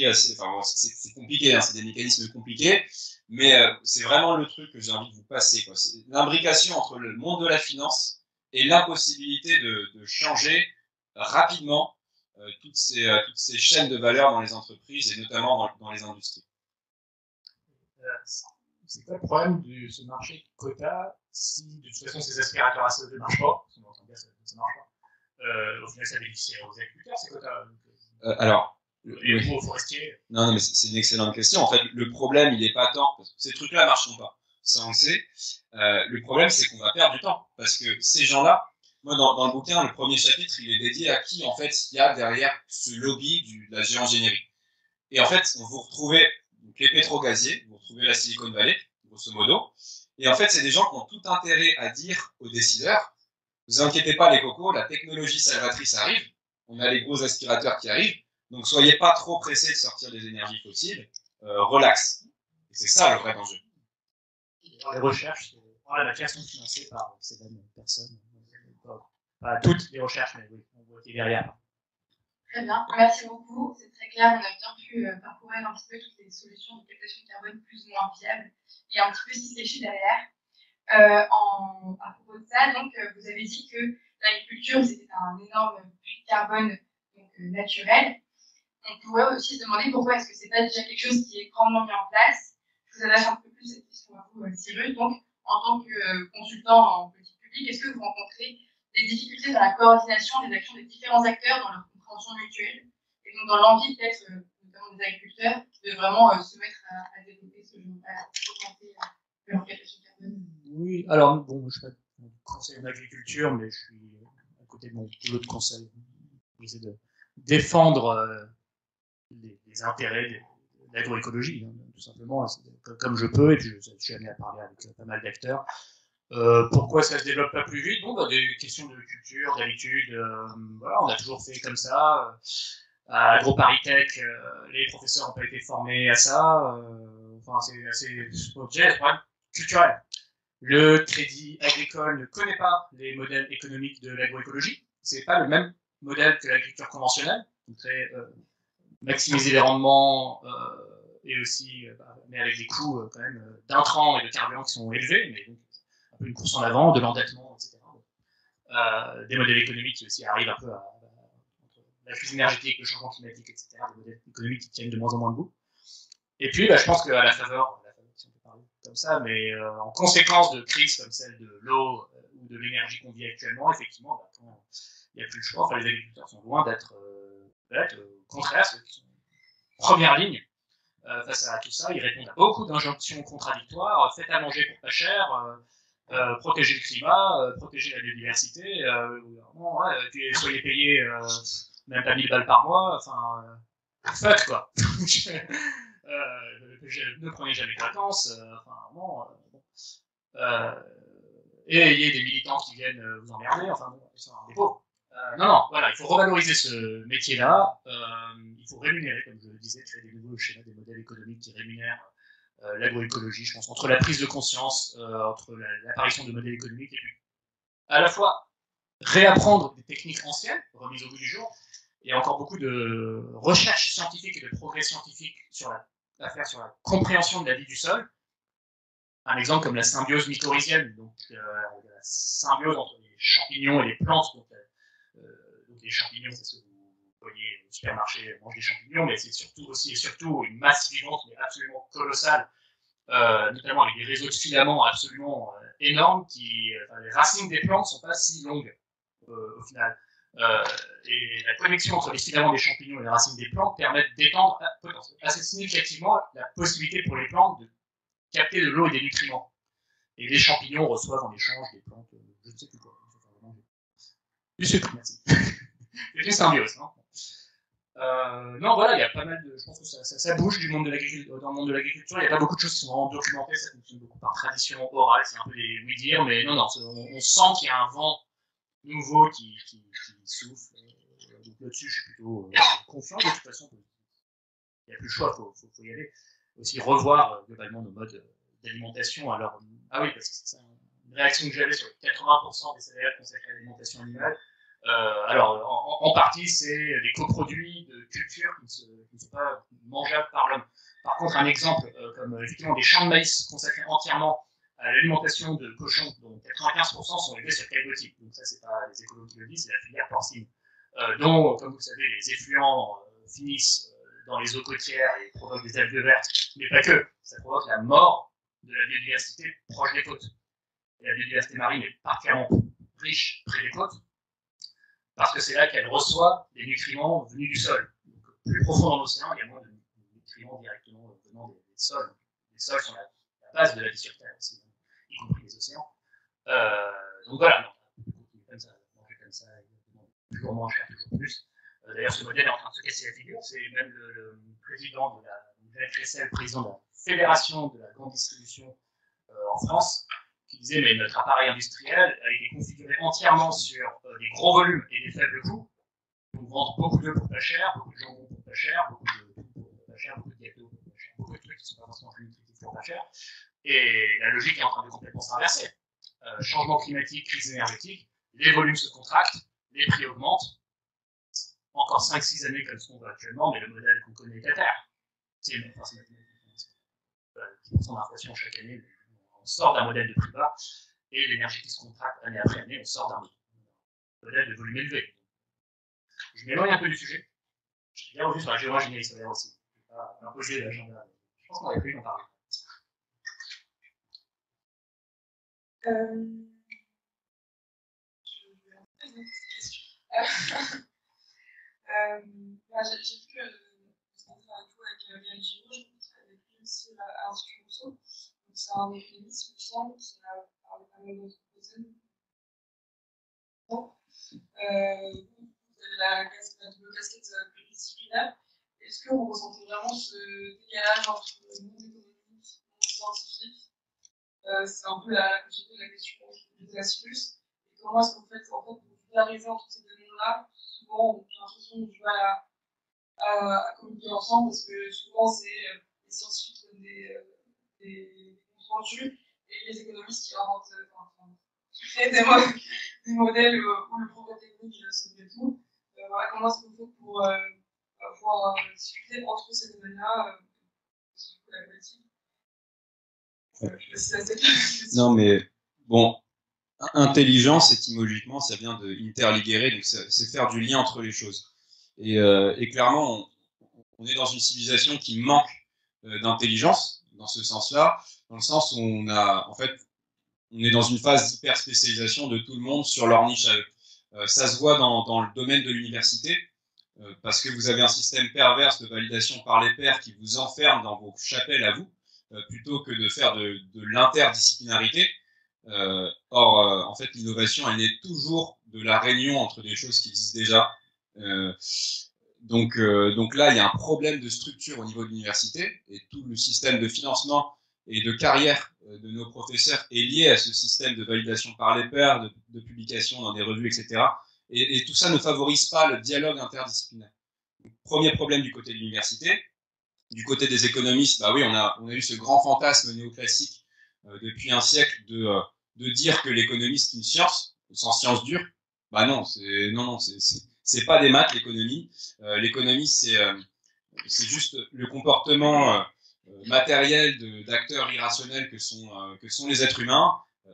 assez, c'est compliqué, hein, c'est des mécanismes compliqués, mais c'est vraiment le truc que j'ai envie de vous passer, quoi. C'est l'imbrication entre le monde de la finance et l'impossibilité de changer rapidement toutes ces chaînes de valeur dans les entreprises et notamment dans les industries. C'est quoi le problème de ce marché de quotas si de toute façon ces aspirateurs à CO2 ne marchent pas, parce qu'on entend bien que ça ne marche pas, au final ça bénéficie aux agriculteurs ces quotas alors, et aux forestiers. Non, mais c'est une excellente question. En fait, le problème, il n'est pas tant, parce que ces trucs-là ne marcheront pas. Ça, on le sait. Le problème, c'est qu'on va perdre du temps. Parce que ces gens-là, moi, dans le bouquin, le premier chapitre, il est dédié à qui, en fait, il y a derrière ce lobby de la géoingénierie. Et en fait, vous retrouvez les pétrogaziers, vous retrouvez la Silicon Valley, grosso modo. Et en fait, c'est des gens qui ont tout intérêt à dire aux décideurs, vous inquiétez pas, les cocos, la technologie salvatrice arrive. On a les gros aspirateurs qui arrivent. Donc, soyez pas trop pressés de sortir des énergies fossiles. Relax. Et c'est ça le vrai danger. Les recherches, la matière sont financées par ces mêmes personnes. Pas toutes les recherches, mais oui, on voit qu'il y a derrière. Très bien, merci beaucoup. C'est très clair. On a bien pu parcourir un petit peu toutes les solutions de captation de carbone plus ou moins viables et un petit peu s'y sécher derrière. À propos de ça, donc, vous avez dit que l'agriculture, c'était un énorme puits de carbone donc, naturel. On pourrait aussi se demander pourquoi est-ce que c'est pas déjà quelque chose qui est grandement mis en place. Je vous adresse un peu plus cette question à vous, Cyrus. Donc, en tant que consultant en politique publique, est-ce que vous rencontrez des difficultés dans la coordination des actions des différents acteurs dans leur compréhension mutuelle et donc dans l'envie peut-être, notamment des agriculteurs, de vraiment se mettre à développer ce genre de leur captation de carbone? Oui, alors bon, je ne suis pas conseiller en agriculture, mais je suis à côté de mon boulot de conseil. J'essaie de défendre les intérêts de l'agroécologie, hein, tout simplement, comme je peux, et puis je suis amené à parler avec pas mal d'acteurs. Pourquoi ça se développe pas plus vite? Bon, des questions de culture, d'habitude, voilà, on a toujours fait comme ça. À AgroParisTech, les professeurs n'ont pas été formés à ça. Enfin, c'est assez problème culturel. Le crédit agricole ne connaît pas les modèles économiques de l'agroécologie. C'est pas le même modèle que l'agriculture conventionnelle. Donc très maximiser les rendements et aussi, mais avec des coûts quand même d'intrants et de carburant qui sont élevés, mais donc un peu une course en avant, de l'endettement, etc. Des modèles économiques qui aussi arrivent un peu à la crise énergétique, le changement climatique, etc. Des modèles économiques qui tiennent de moins en moins debout. Et puis, je pense qu'à la faveur, si on peut parler comme ça, mais en conséquence de crises comme celle de l'eau ou de l'énergie qu'on vit actuellement, effectivement, quand il n'y a plus le choix, enfin, les agriculteurs sont loin d'être contraires, ceux qui sont en première ligne face à tout ça. Ils répondent à beaucoup d'injonctions contradictoires. Faites à manger pour pas cher, protéger le climat, protéger la biodiversité, soyez payés même pas 1000 balles par mois, enfin, fuck quoi. Ne prenez jamais de vacances, et ayez des militants qui viennent vous emmerder, enfin bon, c'est un dépôt. Non, voilà, il faut revaloriser ce métier-là, il faut rémunérer, comme je le disais, créer des nouveaux schémas, des modèles économiques qui rémunèrent l'agroécologie, je pense, entre la prise de conscience, entre l'apparition de modèles économiques, et puis à la fois réapprendre des techniques anciennes, remises au goût du jour. Il y a encore beaucoup de recherches scientifiques et de progrès scientifiques à faire sur la compréhension de la vie du sol. Un exemple comme la symbiose mycorhizienne, donc la symbiose entre les champignons et les plantes. Donc les champignons, c'est ce que vous voyez au supermarché, mange des champignons, mais c'est surtout une masse vivante, mais absolument colossale, notamment avec des réseaux de filaments absolument énormes. Les racines des plantes ne sont pas si longues au final. Et la connexion entre les filaments des champignons et les racines des plantes permet d'étendre assez significativement la possibilité pour les plantes de capter de l'eau et des nutriments. Et les champignons reçoivent en échange des plantes, je ne sais plus quoi. Du sucre, merci. C'est une symbiose, non? Non, voilà, il y a pas mal de. Je pense que ça bouge dans le monde de l'agriculture. Il n'y a pas beaucoup de choses qui sont vraiment documentées. Ça fonctionne beaucoup par tradition orale. C'est un peu des oui-dire, mais non, on sent qu'il y a un vent nouveau qui souffle. Donc là-dessus, je suis plutôt confiant. De toute façon, il n'y a plus le choix, il faut y aller. Aussi revoir globalement nos modes d'alimentation. Alors, ah oui, parce que c'est une réaction que j'avais sur les 80% des salaires consacrés à l'alimentation animale. Alors, en partie, c'est des coproduits de culture qui ne sont pas mangeables par l'homme. Par contre, un exemple comme effectivement des champs de maïs consacrés entièrement à l'alimentation de cochons, dont 95% sont élevés sur cabotique. Donc ça, c'est pas les écolos qui le disent, c'est la filière porcine. Dont, comme vous le savez, les effluents finissent dans les eaux côtières et provoquent des algues vertes. Mais pas que. Ça provoque la mort de la biodiversité proche des côtes. Et la biodiversité marine est particulièrement riche près des côtes, parce que c'est là qu'elle reçoit les nutriments venus du sol. Donc, plus profond dans l'océan, il y a moins de nutriments directement venant des sols. Les sols sont la base de la vie sur Terre aussi, y compris les océans. Donc voilà, comme ça, manger comme ça, plus gourmand, cher, toujours plus. D'ailleurs, ce modèle est en train de se casser la figure. C'est même le président de la FSL, président de la Fédération de la grande distribution en France, qui disait mais notre appareil industriel a été configuré entièrement sur des gros volumes et des faibles coûts. On vend beaucoup d'œufs pour pas cher, beaucoup de jambon pour pas cher, beaucoup de tout pour pas cher, beaucoup de gâteaux pour pas cher, beaucoup de trucs qui sont pas forcément très nutritifs pour pas cher. Et la logique est en train de complètement s'inverser. Changement climatique, crise énergétique, les volumes se contractent, les prix augmentent. Encore 5-6 années comme ce qu'on voit actuellement, mais le modèle qu'on connaît est à terre. C'est 10% d'inflation chaque année. On sort d'un modèle de prix bas et l'énergie qui se contracte année après année, on sort d'un modèle de volume élevé. Je m'éloigne un peu du sujet. Je suis bien revenu sur la géoingénierie solaire aussi. Je ne vais pas imposer l'agenda. Je pense qu'on avait prévu d'en parler. J'ai vu que vous avez avec Gaël Giraud, je pense avec lui aussi à l'Institut Rousseau. Donc c'est un économiste, il me semble, qui a parlé pas mal d'anthropocène. Vous avez la double casquette pluridisciplinaire. Est-ce que vous ressentez vraiment ce décalage entre le monde économique et le monde scientifique? C'est un peu la question que je vous laisse plus. Et comment est-ce que vous faites en fait, pour vulgariser entre ces deux mondes-là? Souvent, j'ai l'impression que je vais à communiquer ensemble parce que souvent, c'est les scientifiques qui donnent des comptes rendus et les économistes qui inventent, qui créent des modèles où le progrès technique se fait tout. Voilà, comment est-ce que vous faites pour pouvoir discuter entre ces domaines-là, la politique? Non, mais bon, intelligence, étymologiquement, ça vient de interligere, donc c'est faire du lien entre les choses. Et clairement, on est dans une civilisation qui manque d'intelligence, dans ce sens-là, dans le sens où on est dans une phase d'hyper spécialisation de tout le monde sur leur niche à eux. Ça se voit dans le domaine de l'université, parce que vous avez un système perverse de validation par les pairs qui vous enferme dans vos chapelles à vous, plutôt que de faire de l'interdisciplinarité. En fait, l'innovation, elle naît toujours de la réunion entre des choses qui existent déjà. Donc là, il y a un problème de structure au niveau de l'université, et tout le système de financement et de carrière de nos professeurs est lié à ce système de validation par les pairs, de publication dans des revues, etc. Et tout ça ne favorise pas le dialogue interdisciplinaire. Donc, premier problème du côté de l'université. Du côté des économistes, bah oui, on a eu ce grand fantasme néoclassique depuis un siècle de dire que l'économie c'est une science, sans science dure. Bah non, c'est pas des maths l'économie. L'économie c'est juste le comportement matériel d'acteurs irrationnels que sont les êtres humains.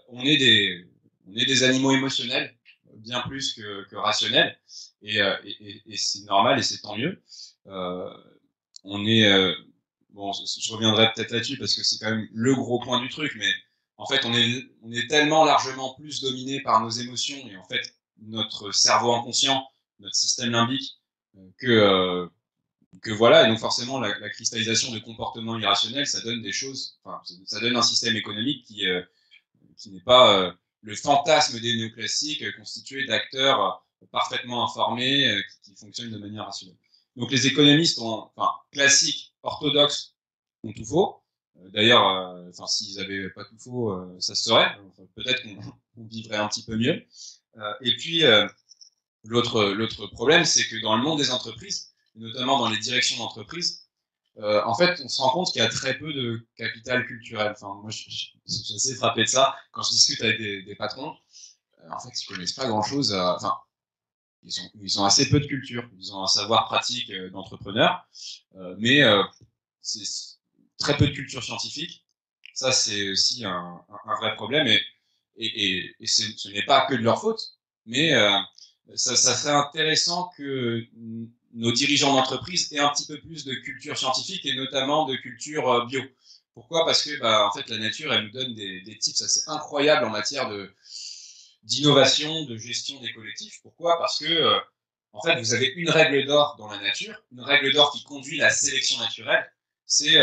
On est des animaux émotionnels, bien plus que rationnels, et c'est normal et c'est tant mieux. On est bon, je reviendrai peut-être là-dessus parce que c'est quand même le gros point du truc, mais en fait on est tellement largement plus dominé par nos émotions et en fait notre cerveau inconscient, notre système limbique, que voilà, et donc forcément la cristallisation de comportements irrationnels, ça donne des choses, enfin ça donne un système économique qui n'est pas le fantasme des néoclassiques constitué d'acteurs parfaitement informés qui fonctionnent de manière rationnelle. Donc les économistes enfin classiques, orthodoxes, ont tout faux. D'ailleurs, enfin s'ils avaient pas tout faux, ça se saurait. Enfin, peut-être qu'on vivrait un petit peu mieux. Et puis l'autre problème, c'est que dans le monde des entreprises, notamment dans les directions d'entreprise, en fait, on se rend compte qu'il y a très peu de capital culturel. Enfin, moi, je suis assez frappé de ça. Quand je discute avec des patrons, en fait, ils connaissent pas grand-chose. Enfin, ils ont assez peu de culture. Ils ont un savoir pratique d'entrepreneur, mais c'est très peu de culture scientifique. Ça, c'est aussi un vrai problème. Et ce n'est pas que de leur faute, mais ça serait intéressant que nos dirigeants d'entreprise aient un petit peu plus de culture scientifique et notamment de culture bio. Pourquoi? Parce que bah, en fait, la nature, elle nous donne des tips assez incroyables en matière d'innovation, de gestion des collectifs. Pourquoi? Parce que en fait, vous avez une règle d'or dans la nature, une règle d'or qui conduit la sélection naturelle, c'est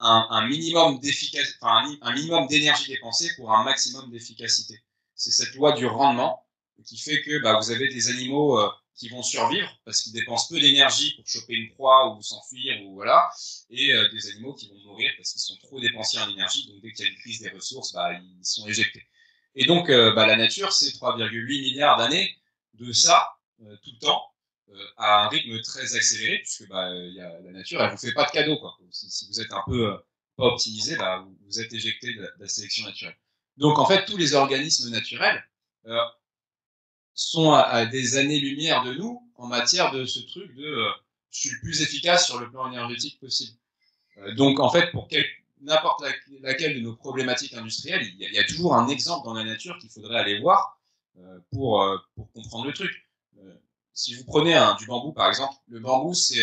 un minimum d'efficacité, enfin, un minimum d'énergie dépensée pour un maximum d'efficacité. C'est cette loi du rendement qui fait que bah, vous avez des animaux qui vont survivre parce qu'ils dépensent peu d'énergie pour choper une proie ou s'enfuir ou voilà, et des animaux qui vont mourir parce qu'ils sont trop dépensés en énergie. Donc dès qu'il y a une crise des ressources, bah, ils sont éjectés. Et donc bah, la nature, c'est 3,8 milliards d'années de ça tout le temps à un rythme très accéléré, puisque bah, la nature, elle vous fait pas de cadeau, quoi. Si vous êtes un peu pas optimisé, bah, vous êtes éjecté de la sélection naturelle. Donc en fait, tous les organismes naturels sont à des années-lumière de nous en matière de ce truc de je suis le plus efficace sur le plan énergétique possible. Donc en fait, pour n'importe laquelle de nos problématiques industrielles, il y a toujours un exemple dans la nature qu'il faudrait aller voir pour comprendre le truc. Si vous prenez du bambou, par exemple, le bambou, c'est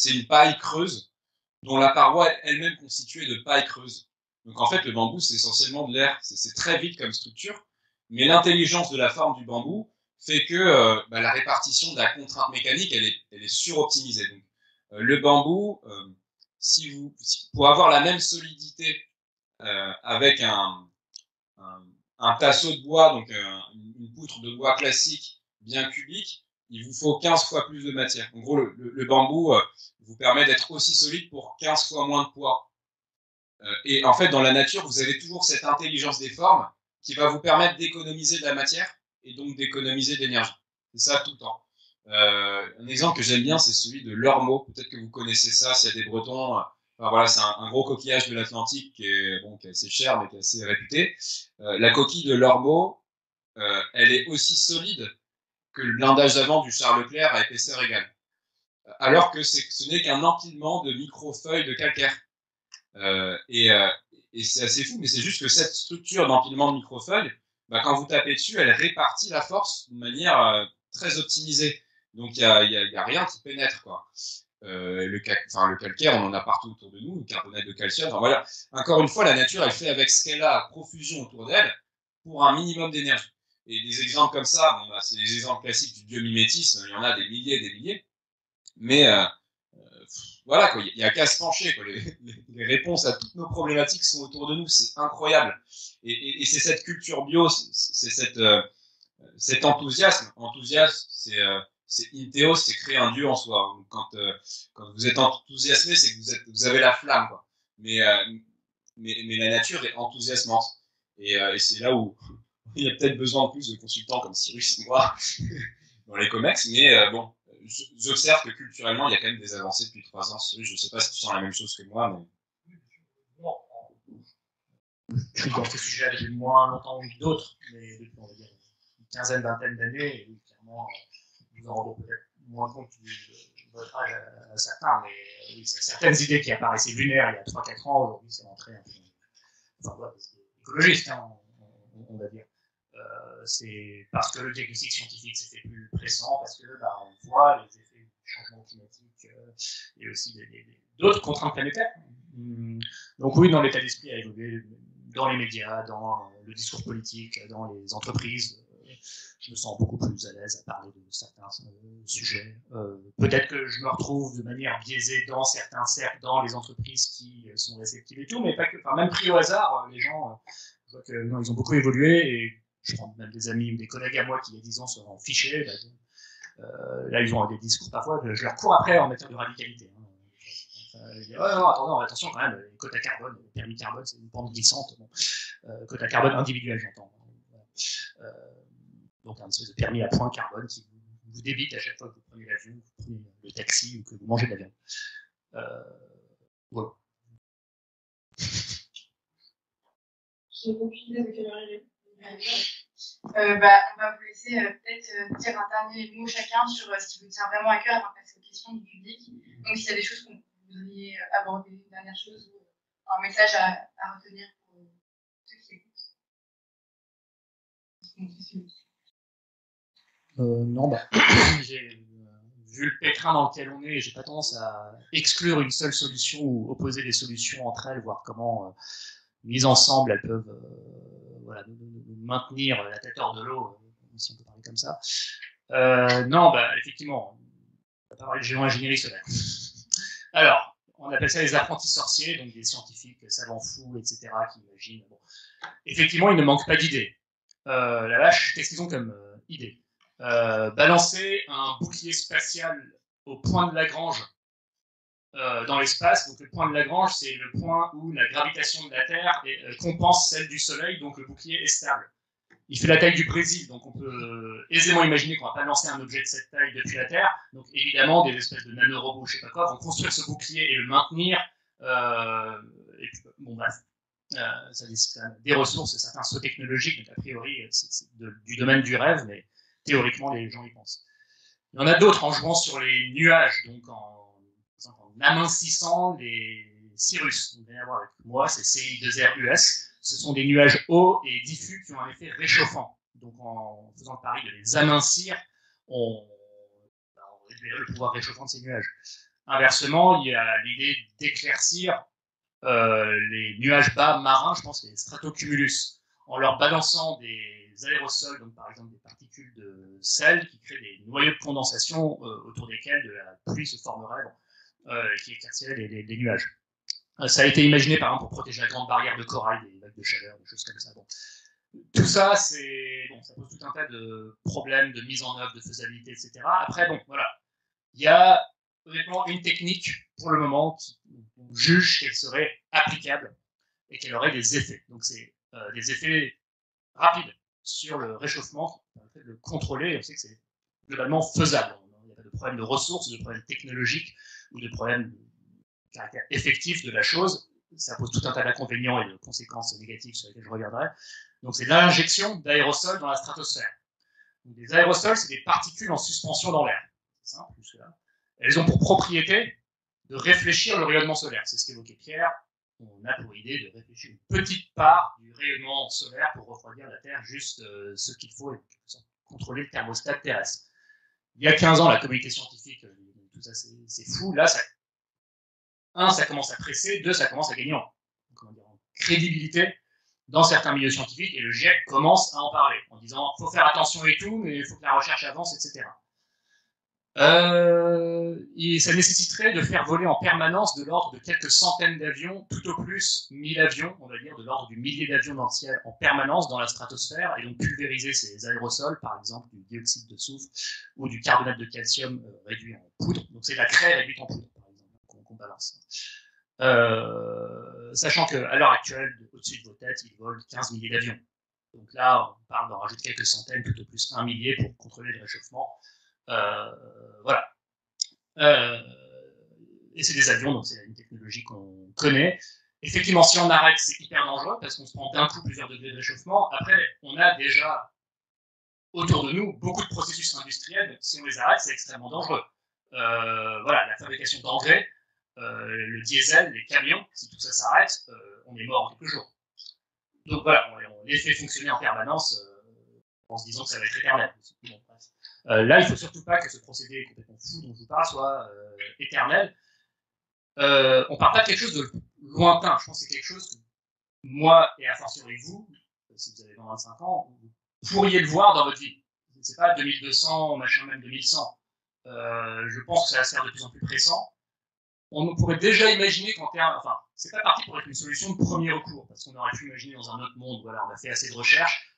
une paille creuse dont la paroi est elle-même constituée de paille creuse. Donc en fait, le bambou, c'est essentiellement de l'air. C'est très vite comme structure, mais l'intelligence de la forme du bambou fait que bah, la répartition de la contrainte mécanique, elle est suroptimisée. Donc, le bambou, pour avoir la même solidité avec un tasseau de bois, donc une poutre de bois classique bien cubique, il vous faut 15 fois plus de matière. En gros, le bambou vous permet d'être aussi solide pour 15 fois moins de poids. Et en fait, dans la nature, vous avez toujours cette intelligence des formes qui va vous permettre d'économiser de la matière et donc d'économiser de l'énergie. C'est ça tout le temps. Un exemple que j'aime bien, c'est celui de l'ormeau. Peut-être que vous connaissez ça, s'il y a des Bretons. Enfin, voilà, c'est un gros coquillage de l'Atlantique qui est assez cher, mais qui est assez réputé. La coquille de l'ormeau, elle est aussi solide que le blindage d'avant du Charles Leclerc à épaisseur égale. Alors que ce n'est qu'un empilement de microfeuilles de calcaire. Et c'est assez fou, mais c'est juste que cette structure d'empilement de microfeuilles, bah, quand vous tapez dessus, elle répartit la force de manière très optimisée. Donc il y a rien qui pénètre, quoi. Le calcaire, on en a partout autour de nous, le carbonate de calcium. Enfin, voilà. Encore une fois, la nature, elle fait avec ce qu'elle a à profusion autour d'elle pour un minimum d'énergie. Et des exemples comme ça, bon, bah, c'est les exemples classiques du biomimétisme. Il y en a des milliers et des milliers. Mais voilà, quoi. Il y a qu'à se pencher, quoi. Les réponses à toutes nos problématiques sont autour de nous. C'est incroyable. Et c'est cette culture bio, c'est cet enthousiasme. Enthousiasme, c'est Intheos, c'est créer un dieu en soi. Donc, quand vous êtes enthousiasmé, c'est que vous avez la flamme, quoi. Mais la nature est enthousiasmante. Et c'est là où il y a peut-être besoin de plus de consultants comme Cyrus et moi dans les COMEX. Mais bon, j'observe que culturellement, il y a quand même des avancées depuis 3 ans. Cyrus, je ne sais pas si tu sens la même chose que moi, mais... Bon, je suis dans ce sujet depuis moins longtemps que d'autres, mais depuis, on va dire, quinzaine, vingtaine d'années, et oui, clairement, vous en rendez peut-être moins compte de votre âge à certains, mais oui, certaines idées qui apparaissaient lunaires il y a 3-4 ans, aujourd'hui, c'est rentré un peu. Enfin, voilà, c'est écologiste, hein, on va dire. C'est parce que le diagnostic scientifique s'est fait plus pressant, parce que on voit les effets du changement climatique et aussi d'autres contraintes planétaires. Donc oui, dans l'état d'esprit à évoluer, dans les médias, dans le discours politique, dans les entreprises, je me sens beaucoup plus à l'aise à parler de certains sujets. Peut-être que je me retrouve de manière biaisée dans certains cercles, dans les entreprises qui sont réceptives et tout, mais pas que. Enfin, même pris au hasard, les gens, je vois que non, ils ont beaucoup évolué, et je prends même des amis ou des collègues à moi qui, il y a 10 ans, se sont fichés. Là, ils ont des discours parfois, je leur cours après en matière de radicalité. Hein. Je dis, non, attention quand même, les quotas carbone, le permis carbone, c'est une pente glissante. Bon. Quota carbone individuel, j'entends. Donc un espèce de permis à point carbone qui vous débite à chaque fois que vous prenez l'avion, que vous prenez le taxi ou que vous mangez de l'avion. Voilà. J'ai aucune idée de quelle heure il est. On va vous laisser peut-être dire un dernier mot chacun sur ce qui vous tient vraiment à cœur avant de passer aux questions du public. Donc s'il y a des choses que vous voudriez aborder, une dernière chose ou un message à retenir pour ceux qui écoutent. Non, j'ai vu le pétrin dans lequel on est, j'ai pas tendance à exclure une seule solution ou opposer des solutions entre elles, voir comment mises ensemble elles peuvent voilà, nous maintenir la tête hors de l'eau, si on peut parler comme ça. Non, effectivement, on va parler de géo-ingénierie solaire. Alors, on appelle ça les apprentis sorciers, donc des scientifiques savants fous, etc., qui imaginent. Bon. Effectivement, il ne manque pas d'idées. La vache, qu'est-ce qu'ils ont comme idée? Balancer un bouclier spatial au point de Lagrange dans l'espace. Donc le point de Lagrange, c'est le point où la gravitation de la Terre compense celle du Soleil, donc le bouclier est stable. Il fait la taille du Brésil, donc on peut aisément imaginer qu'on ne va pas lancer un objet de cette taille depuis la Terre. Donc évidemment, des espèces de nanorobots, je ne sais pas quoi, vont construire ce bouclier et le maintenir. Et puis, bon, bref. Ça nécessite des ressources, certains sauts technologiques, donc a priori c'est du domaine du rêve, mais théoriquement les gens y pensent. Il y en a d'autres en jouant sur les nuages, donc en amincissant les cirrus. Donc, rien à voir avec moi, c'est CI2RUS. Ce sont des nuages hauts et diffus qui ont un effet réchauffant. Donc en faisant le pari de les amincir, on réduirait le pouvoir réchauffant de ces nuages. Inversement, il y a l'idée d'éclaircir les nuages bas marins, je pense les stratocumulus, en leur balançant des aérosols, donc par exemple des particules de sel qui créent des noyaux de condensation autour desquels de la pluie se formerait, qui éclaircirait les nuages. Ça a été imaginé par exemple pour protéger la grande barrière de corail des vagues de chaleur, des choses comme ça. Bon. Tout ça, ça pose tout un tas de problèmes de mise en œuvre, de faisabilité, etc. Après, bon, voilà, il y a honnêtement une technique pour le moment qui on juge qu'elle serait applicable et qu'elle aurait des effets. Donc c'est des effets rapides sur le réchauffement, de le contrôler, on sait que c'est globalement faisable. Il n'y a pas de problème de ressources, de problème technologique ou de problème de caractère effectif de la chose. Ça pose tout un tas d'inconvénients et de conséquences négatives sur lesquelles je reviendrai. Donc c'est l'injection d'aérosols dans la stratosphère. Donc, des aérosols, c'est des particules en suspension dans l'air. C'est simple, jusque-là. Elles ont pour propriété de réfléchir le rayonnement solaire. C'est ce qu'évoquait Pierre. On a pour idée de réfléchir une petite part du rayonnement solaire pour refroidir la Terre, juste ce qu'il faut et contrôler le thermostat terrestre. Il y a 15 ans, la communauté scientifique, tout ça, c'est fou. Là, ça commence à presser. 2, ça commence à gagner en crédibilité dans certains milieux scientifiques, et le GIEC commence à en parler, en disant « faut faire attention et tout, mais il faut que la recherche avance, etc. » Et ça nécessiterait de faire voler en permanence de l'ordre de quelques centaines d'avions, tout au plus 1000 avions, on va dire, de l'ordre du millier d'avions dans le ciel en permanence dans la stratosphère, et donc pulvériser ces aérosols, par exemple du dioxyde de soufre ou du carbonate de calcium réduit en poudre. Donc c'est la craie réduite en poudre, par exemple, qu'on balance. Sachant qu'à l'heure actuelle, au-dessus de vos têtes, ils volent 15 milliers d'avions. Donc là, on parle d'en rajouter quelques centaines, tout au plus 1 millier pour contrôler le réchauffement. Voilà. Et c'est des avions, donc c'est une technologie qu'on connaît. Effectivement, si on arrête, c'est hyper dangereux parce qu'on se prend d'un coup plusieurs degrés de réchauffement. Après, on a déjà autour de nous beaucoup de processus industriels, si on les arrête, c'est extrêmement dangereux. Voilà, la fabrication d'engrais, le diesel, les camions, si tout ça s'arrête, on est mort en quelques jours. Donc voilà, on les fait fonctionner en permanence en se disant que ça va être éternel. Bon, là, il ne faut surtout pas que ce procédé complètement fou dont je vous parle soit éternel. On ne parle pas de quelque chose de lointain. Je pense que c'est quelque chose que moi, et a fortiori vous, si vous avez 25 ans, vous pourriez le voir dans votre vie. C'est pas 2200, machin, même 2100. Je pense que ça va se faire de plus en plus pressant. On pourrait déjà imaginer qu'en termes, enfin, c'est pas parti pour être une solution de premier recours, parce qu'on aurait pu imaginer dans un autre monde, voilà, on a fait assez de recherches.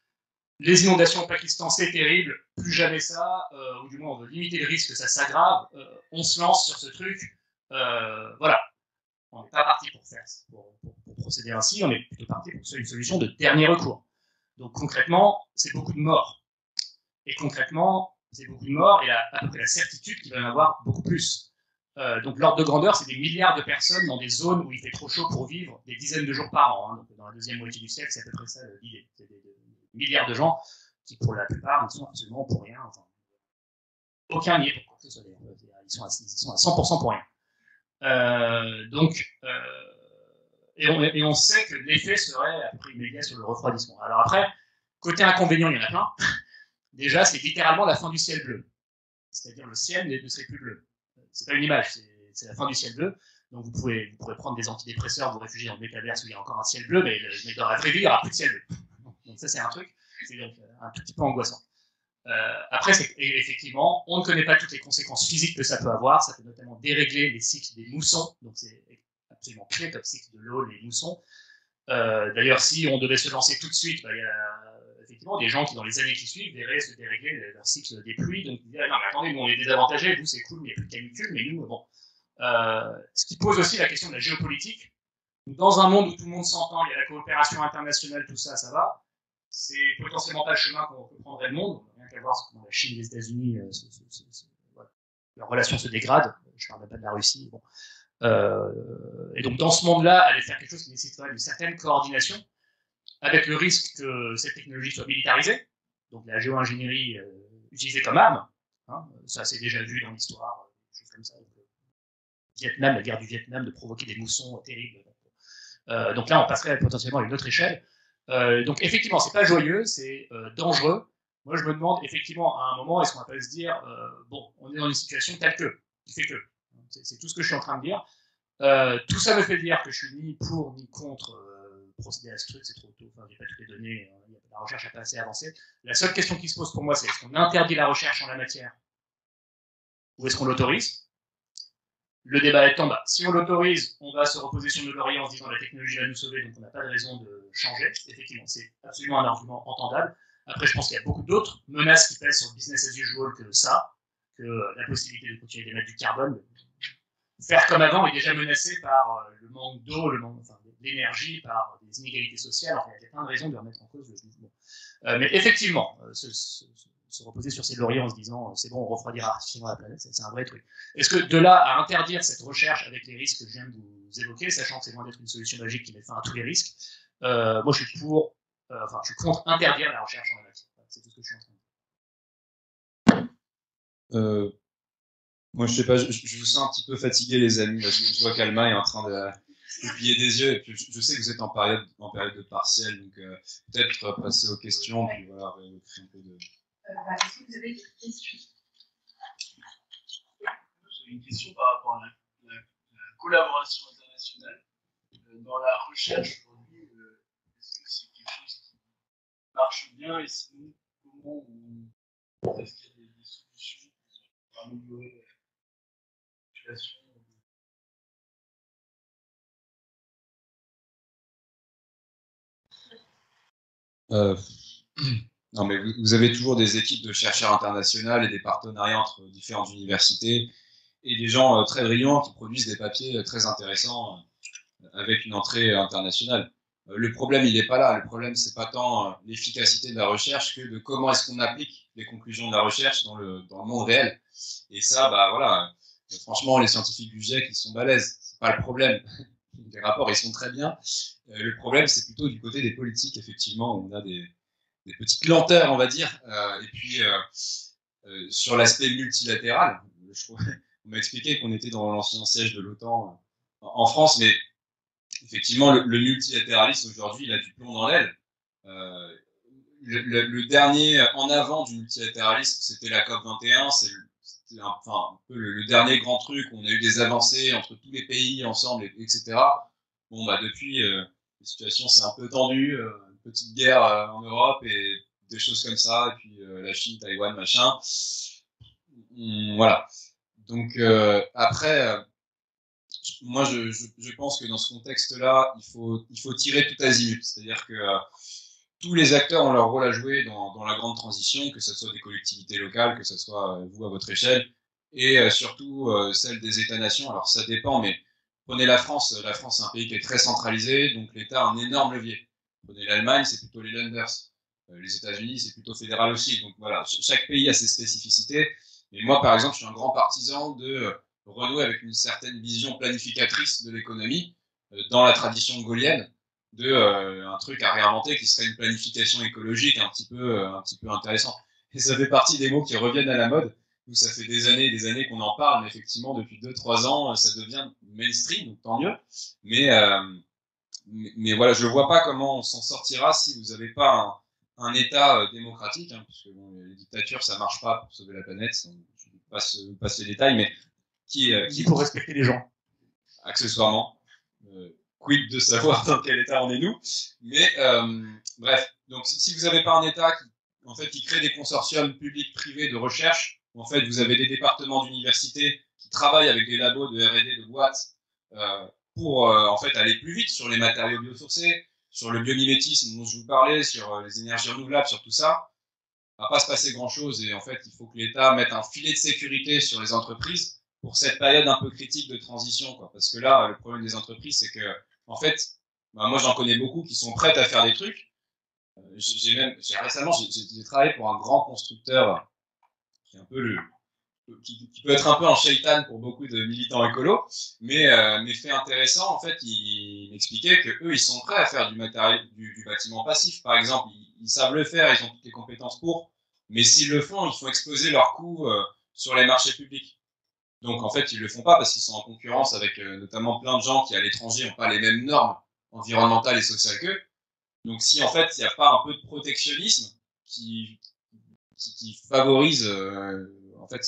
Les inondations au Pakistan, c'est terrible, plus jamais ça, ou du moins on veut limiter le risque que ça s'aggrave, on se lance sur ce truc, voilà. On n'est pas parti pour faire, pour procéder ainsi, on est plutôt parti pour une solution de dernier recours. Donc concrètement, c'est beaucoup de morts. Et concrètement, c'est beaucoup de morts, et à peu près la certitude qu'il va y en avoir beaucoup plus. Donc l'ordre de grandeur, c'est des milliards de personnes dans des zones où il fait trop chaud pour vivre des dizaines de jours par an. Hein. Donc dans la deuxième moitié du siècle, c'est à peu près ça l'idée. C'est des milliards de gens qui, pour la plupart, ne sont absolument pour rien. Enfin, aucun n'y est pour quoi que ce soit. Ils sont à 100% pour rien. Et on sait que l'effet serait à peu près immédiat sur le refroidissement. Alors après, côté inconvénient, il y en a plein. Déjà, c'est littéralement la fin du ciel bleu. C'est-à-dire le ciel ne serait plus bleu. C'est pas une image, c'est la fin du ciel bleu. Donc vous pourrez prendre des antidépresseurs, vous réfugier dans le métaverse où il y a encore un ciel bleu, mais dans la vraie vie, il n'y aura plus de ciel bleu. Donc ça, c'est un truc, c'est donc un tout petit peu angoissant. Après, effectivement, on ne connaît pas toutes les conséquences physiques que ça peut avoir. Ça peut notamment dérégler les cycles des moussons. Donc c'est absolument clé comme cycle de l'eau, les moussons. D'ailleurs, si on devait se lancer tout de suite, il y a effectivement des gens qui, dans les années qui suivent, verraient se dérégler leur cycle des pluies. Donc, ils diraient, non, mais attendez, nous, on est désavantagés, vous, c'est cool, mais il n'y a plus de canicule, mais nous, bon. Ce qui pose aussi la question de la géopolitique. Dans un monde où tout le monde s'entend, il y a la coopération internationale, tout ça, ça va. C'est potentiellement pas le chemin qu'on prendrait le monde. On n'a rien qu'à voir comment la Chine et les États-Unis, voilà, leurs relations se dégradent. Je ne parle même pas de la Russie. Bon. Et donc, dans ce monde-là, aller faire quelque chose qui nécessiterait une certaine coordination, avec le risque que cette technologie soit militarisée, donc la géo-ingénierie utilisée comme arme, hein, ça c'est déjà vu dans l'histoire, des choses comme ça. Vietnam, la guerre du Vietnam, de provoquer des moussons terribles. Donc là, on passerait potentiellement à une autre échelle. Donc effectivement, c'est pas joyeux, c'est dangereux. Moi, je me demande effectivement à un moment, est-ce qu'on va pas se dire, bon, on est dans une situation telle que, qui fait que, c'est tout ce que je suis en train de dire. Tout ça me fait dire que je suis ni pour ni contre procéder à ce truc, c'est trop tôt, enfin, j'ai pas toutes les données, la recherche n'a pas assez avancé. La seule question qui se pose pour moi, c'est est-ce qu'on interdit la recherche en la matière ou est-ce qu'on l'autorise? Le débat étant, si on l'autorise, on va se reposer sur nos lauriers en se disant la technologie va nous sauver, donc on n'a pas de raison de changer. Effectivement, c'est absolument un argument entendable. Après, je pense qu'il y a beaucoup d'autres menaces qui pèsent sur le business as usual que ça, que la possibilité de continuer d'émettre du carbone. Faire comme avant est déjà menacé par le manque d'eau, d'énergie, par des inégalités sociales. Enfin, il y a plein de raisons de remettre en cause le mouvement. Mais effectivement, se reposer sur ses lauriers en se disant c'est bon, on refroidira artificiellement la planète, c'est un vrai truc. Est-ce que de là à interdire cette recherche avec les risques que je viens de vous évoquer, sachant que c'est loin d'être une solution magique qui met fin à tous les risques, moi je suis je suis contre interdire la recherche en la matière. C'est tout ce que je suis en train de dire. Moi, je sais pas, je vous sens un petit peu fatigué, les amis. Là, je vois qu'Alma est en train de plier des yeux. Et puis, je sais que vous êtes en période de partiel, donc peut-être passer aux questions, puis voilà, réécrire un peu de. Est-ce que vous avez des questions? J'ai une question par rapport à la collaboration internationale. Dans la recherche aujourd'hui, est-ce que c'est quelque chose qui marche bien et sinon, comment est-ce qu'il y a des solutions pour améliorer la population? Non, mais vous avez toujours des équipes de chercheurs internationales et des partenariats entre différentes universités et des gens très brillants qui produisent des papiers très intéressants avec une entrée internationale. Le problème, il n'est pas là. Le problème, c'est pas tant l'efficacité de la recherche que de comment est-ce qu'on applique les conclusions de la recherche dans le monde réel. Et ça, voilà. Franchement, les scientifiques du GIEC, ils sont balèzes. C'est pas le problème. Les rapports, ils sont très bien. Le problème, c'est plutôt du côté des politiques, effectivement, où on a des petites lenteurs, on va dire. Et puis, sur l'aspect multilatéral, on m'a expliqué qu'on était dans l'ancien siège de l'OTAN en France, mais effectivement, le multilatéralisme aujourd'hui, il a du plomb dans l'aile. Le dernier en avant du multilatéralisme, c'était la COP21, c'était un peu le dernier grand truc où on a eu des avancées entre tous les pays ensemble, etc. Bon, bah depuis, la situation s'est un peu tendue, une petite guerre en Europe et des choses comme ça, et puis la Chine, Taïwan, machin. Voilà. Donc après, moi je pense que dans ce contexte-là, il faut tirer tout azimut, c'est-à-dire que tous les acteurs ont leur rôle à jouer dans la grande transition, que ce soit des collectivités locales, que ce soit vous à votre échelle, et surtout celle des États-nations. Alors ça dépend, mais prenez la France c'est un pays qui est très centralisé, donc l'État a un énorme levier. Prenez l'Allemagne, c'est plutôt les Länders. Les États-Unis, c'est plutôt fédéral aussi. Donc voilà, chaque pays a ses spécificités. Et moi, par exemple, je suis un grand partisan de renouer avec une certaine vision planificatrice de l'économie dans la tradition gaulienne, de un truc à réinventer qui serait une planification écologique un petit peu intéressant. Et ça fait partie des mots qui reviennent à la mode. Nous, ça fait des années qu'on en parle, mais effectivement, depuis 2-3 ans, ça devient mainstream, donc tant mieux. Mais voilà, je ne vois pas comment on s'en sortira si vous n'avez pas un État démocratique, hein, parce que bon, les dictatures, ça marche pas pour sauver la planète. Je passe les détails, mais qui pour respecter les gens. Accessoirement. Quid de savoir dans quel état on est nous. Mais bref, donc si vous n'avez pas un État qui crée des consortiums publics-privés de recherche, en fait vous avez des départements d'université qui travaillent avec des labos de R&D de boîtes pour en fait aller plus vite sur les matériaux biosourcés, sur le biomimétisme dont je vous parlais, sur les énergies renouvelables, sur tout ça. Il ne va pas se passer grand-chose et en fait il faut que l'État mette un filet de sécurité sur les entreprises pour cette période un peu critique de transition, quoi. Parce que là, le problème des entreprises, c'est que, en fait, moi j'en connais beaucoup qui sont prêtes à faire des trucs. Récemment, j'ai travaillé pour un grand constructeur qui est un peu qui peut être un peu un shaitan pour beaucoup de militants écolos, mais fait intéressant, en fait, il m'expliquait que eux, ils sont prêts à faire du matériel, du bâtiment passif, par exemple. Ils savent le faire, ils ont toutes les compétences pour, mais s'ils le font, ils font exploser leurs coûts sur les marchés publics. Donc en fait, ils le font pas parce qu'ils sont en concurrence avec notamment plein de gens qui à l'étranger n'ont pas les mêmes normes environnementales et sociales qu'eux. Donc si en fait il n'y a pas un peu de protectionnisme qui favorise en fait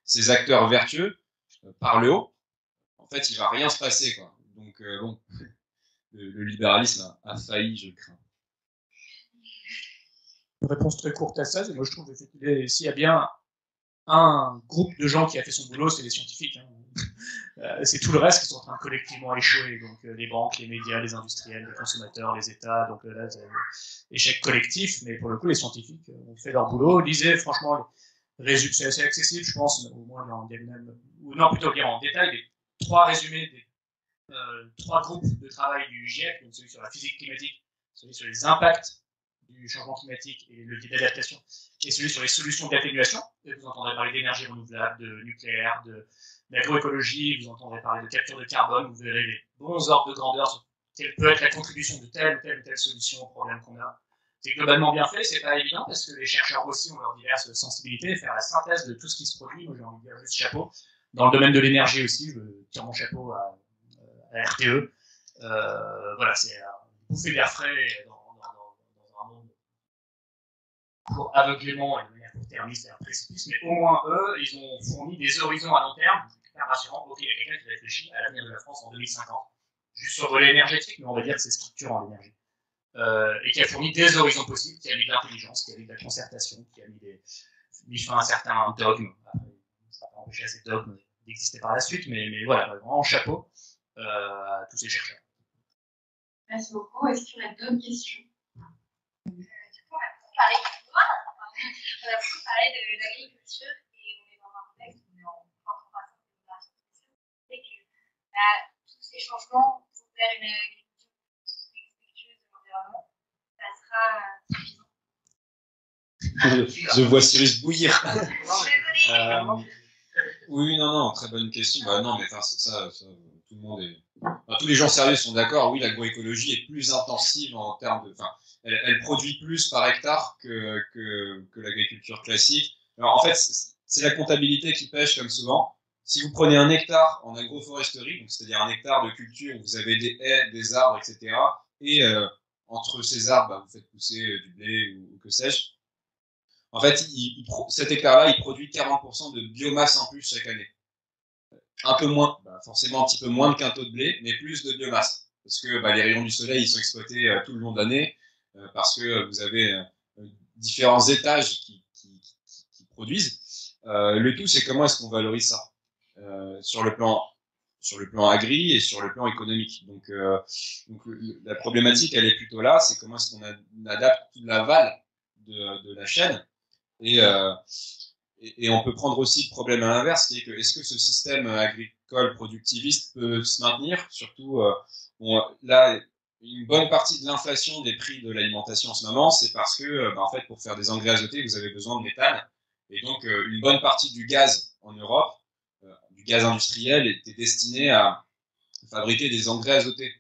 ces acteurs vertueux par le haut, en fait il va rien se passer, quoi. Donc bon, le libéralisme a failli, je crains. Une réponse très courte à ça, moi je trouve que s'il y a bien un groupe de gens qui a fait son boulot, c'est les scientifiques. C'est tout le reste qui sont en train de collectivement échouer. Donc les banques, les médias, les industriels, les consommateurs, les États. Donc là, c'est échec collectif. Mais pour le coup, les scientifiques ont fait leur boulot. Lisez, franchement, c'est assez accessible, je pense. Au moins, plutôt dire en détail, les 3 résumés des 3 groupes de travail du GIEC, donc celui sur la physique climatique, celui sur les impacts du changement climatique et le levier d'adaptation, et celui sur les solutions d'atténuation. Vous entendrez parler d'énergie renouvelable, de nucléaire, d'agroécologie, vous entendrez parler de capture de carbone, vous verrez les bons ordres de grandeur sur quelle peut être la contribution de telle ou telle solution au problème qu'on a. C'est globalement bien fait, c'est pas évident parce que les chercheurs aussi ont leurs diverses sensibilités, faire la synthèse de tout ce qui se produit, moi j'ai envie de dire juste chapeau. Dans le domaine de l'énergie aussi, je tire mon chapeau à RTE. Voilà, c'est une bouffée d'air frais dans un monde pour aveuglément et de manière court-termiste et un précipice, mais au moins eux, ils ont fourni des horizons à long terme, super rassurant. Ok, il y a quelqu'un qui réfléchit à l'avenir de la France en 2050. Juste sur le volet énergétique, mais on va dire que c'est structurant l'énergie. Et qui a fourni des horizons possibles, qui a mis de l'intelligence, qui a mis de la concertation, qui a mis fin à certains dogmes. Ça n'a pas empêché à ces dogmes d'exister par la suite, mais voilà, vraiment chapeau à tous ces chercheurs. Merci beaucoup. Est-ce qu'il y aurait d'autres questions? Du coup, on a beaucoup parlé de l'agriculture et on est dans un contexte où on est en forte croissance démographique. C'est que tous ces changements pour faire une agriculture plus respectueuse de l'environnement, ça sera suffisant. Je vois Cyrus bouillir. Désolée. Oui, non, très bonne question. Bah non, mais ça, tout le monde est. Enfin, tous les gens sérieux sont d'accord. Oui, l'agroécologie est plus intensive en termes de. Enfin, elle produit plus par hectare que l'agriculture classique. Alors en fait, c'est la comptabilité qui pêche comme souvent. Si vous prenez un hectare en agroforesterie, donc c'est-à-dire un hectare de culture où vous avez des haies, des arbres, etc., et entre ces arbres, bah, vous faites pousser du blé ou que sais-je. En fait, cet hectare-là, il produit 40% de biomasse en plus chaque année. Un peu moins, bah, forcément un petit peu moins de quintaux de blé, mais plus de biomasse. Parce que bah, les rayons du soleil, ils sont exploités tout le long de l'année, parce que vous avez différents étages qui produisent. Le tout, c'est comment est-ce qu'on valorise ça sur le plan agri et sur le plan économique. Donc la problématique, elle est plutôt là, c'est comment est-ce qu'on adapte toute l'aval de la chaîne. Et on peut prendre aussi le problème à l'inverse, qui est que est-ce que ce système agricole productiviste peut se maintenir? Surtout, là, une bonne partie de l'inflation des prix de l'alimentation en ce moment, c'est parce que, en fait, pour faire des engrais azotés, vous avez besoin de méthane. Et donc, une bonne partie du gaz en Europe, du gaz industriel, était destiné à fabriquer des engrais azotés.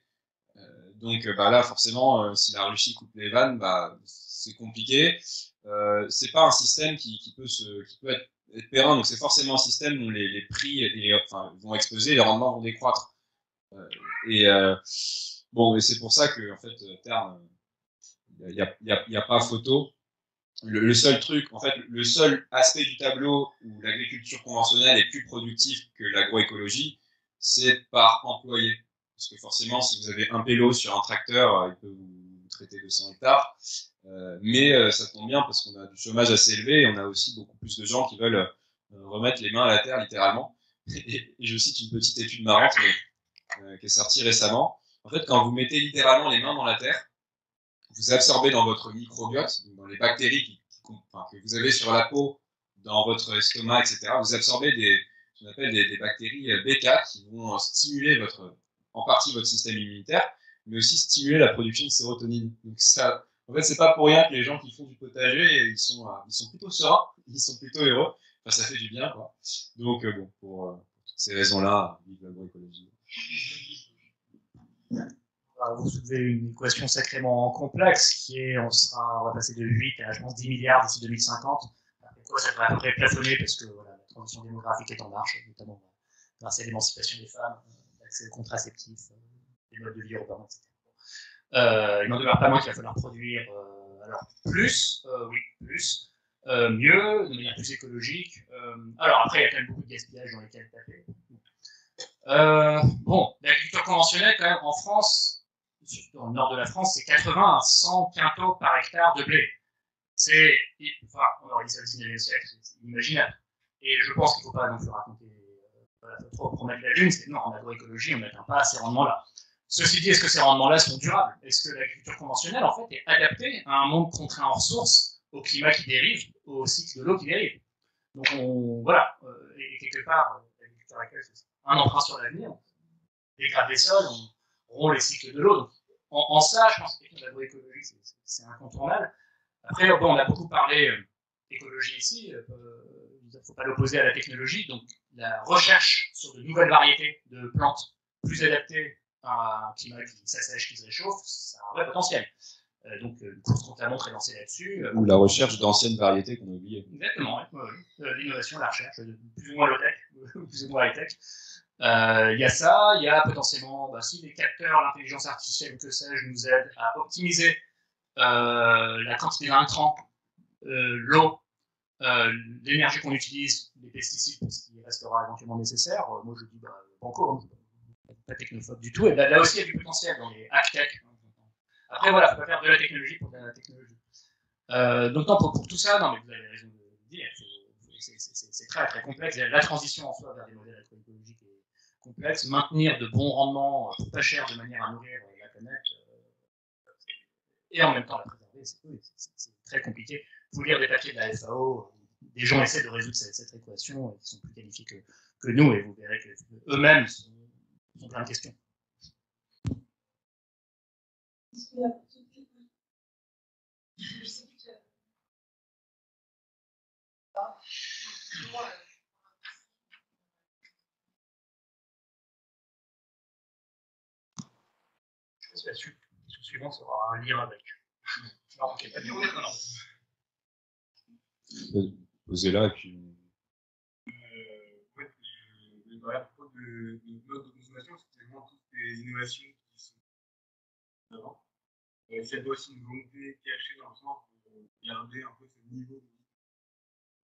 Donc là, forcément, si la Russie coupe les vannes, c'est compliqué. C'est pas un système qui peut être périn, donc c'est forcément un système où les prix vont exploser, les rendements vont décroître. Et c'est pour ça que en fait, terme, il y a pas photo. Le seul truc, en fait, le seul aspect du tableau où l'agriculture conventionnelle est plus productive que l'agroécologie, c'est par employé. Parce que forcément, si vous avez un pélo sur un tracteur, il peut vous traiter 200 hectares. Mais ça tombe bien parce qu'on a du chômage assez élevé et on a aussi beaucoup plus de gens qui veulent remettre les mains à la terre, littéralement. Et je cite une petite étude marrante qui est sortie récemment. En fait, quand vous mettez littéralement les mains dans la terre, vous absorbez dans votre microbiote, dans les bactéries que vous avez sur la peau, dans votre estomac, etc. Vous absorbez ce qu'on appelle des bactéries B4 qui vont stimuler en partie votre système immunitaire, mais aussi stimuler la production de sérotonine. Donc ça, en fait, c'est pas pour rien que les gens qui font du potager, ils sont plutôt sereins, ils sont plutôt heureux. Enfin, ça fait du bien, quoi. Donc pour toutes ces raisons-là, vive l'agroécologie. Vous soulevez une équation sacrément complexe qui est, on va passer de 8 à, je pense, 10 milliards d'ici 2050. Pourquoi ça devrait à peu près plafonner parce que voilà, la transition démographique est en marche, notamment grâce à l'émancipation des femmes, l'accès aux contraceptifs, les modes de vie urbains, etc. Il n'en demeure pas moins qu'il va falloir produire alors plus, mieux, de manière plus écologique. Alors après, il y a quand même beaucoup de gaspillage dans lesquels taper. L'agriculture conventionnelle, quand même, en France, dans le nord de la France, c'est 80 à 100 quintaux par hectare de blé. On aurait dit ça au 19e siècle, c'est inimaginable. Et je pense qu'il ne faut pas non plus raconter, trop promettre la lune, non, en agroécologie, on n'atteint pas à ces rendements-là. Ceci dit, est-ce que ces rendements-là sont durables? Est-ce que l'agriculture conventionnelle, en fait, est adaptée à un monde contraint en ressources, au climat qui dérive, au cycle de l'eau qui dérive? Donc, et quelque part, l'agriculture actuelle, c'est un emprunt sur l'avenir, on dégrade les sols, on rompt les cycles de l'eau. Donc, en ça, je pense que l'agroécologie, c'est incontournable. Après, on a beaucoup parlé écologie ici, il ne faut pas l'opposer à la technologie, donc la recherche sur de nouvelles variétés de plantes plus adaptées à un climat qui s'assèche, qui se réchauffe, ça a un vrai potentiel. Donc, une course contre la montre est lancée là-dessus. Ou la recherche d'anciennes variétés qu'on a oubliées. Exactement, l'innovation, la recherche, plus ou moins low-tech, plus ou moins high-tech. Il y a ça, il y a potentiellement, si les capteurs, l'intelligence artificielle, que sais-je, nous aident à optimiser la quantité d'intrants, l'eau, l'énergie qu'on utilise, les pesticides, ce qui restera éventuellement nécessaire. Moi, je dis, banco, pas technophobe du tout. Et là aussi, il y a du potentiel dans les hack-tech. Après, voilà, il ne faut pas faire de la technologie pour de la technologie. Donc, non, pour tout ça, non, mais vous avez raison de le dire, c'est très, très complexe. La transition en soi vers des modèles agroécologiques est complexe. Maintenir de bons rendements pour pas cher de manière à nourrir la planète et en même temps la préserver, c'est très compliqué. Vous lire des papiers de la FAO, des gens essaient de résoudre cette équation et qui sont plus qualifiés que nous, et vous verrez qu'eux-mêmes sont plein de questions. La suite suivante sera un lien avec. Non, ok, pas de non. Posez-là, et puis... Voilà, à propos de mode de consommation, c'est vraiment toutes les innovations qui sont avant. C'est aussi une volonté cachée dans le sens de garder un peu ce niveau de vie.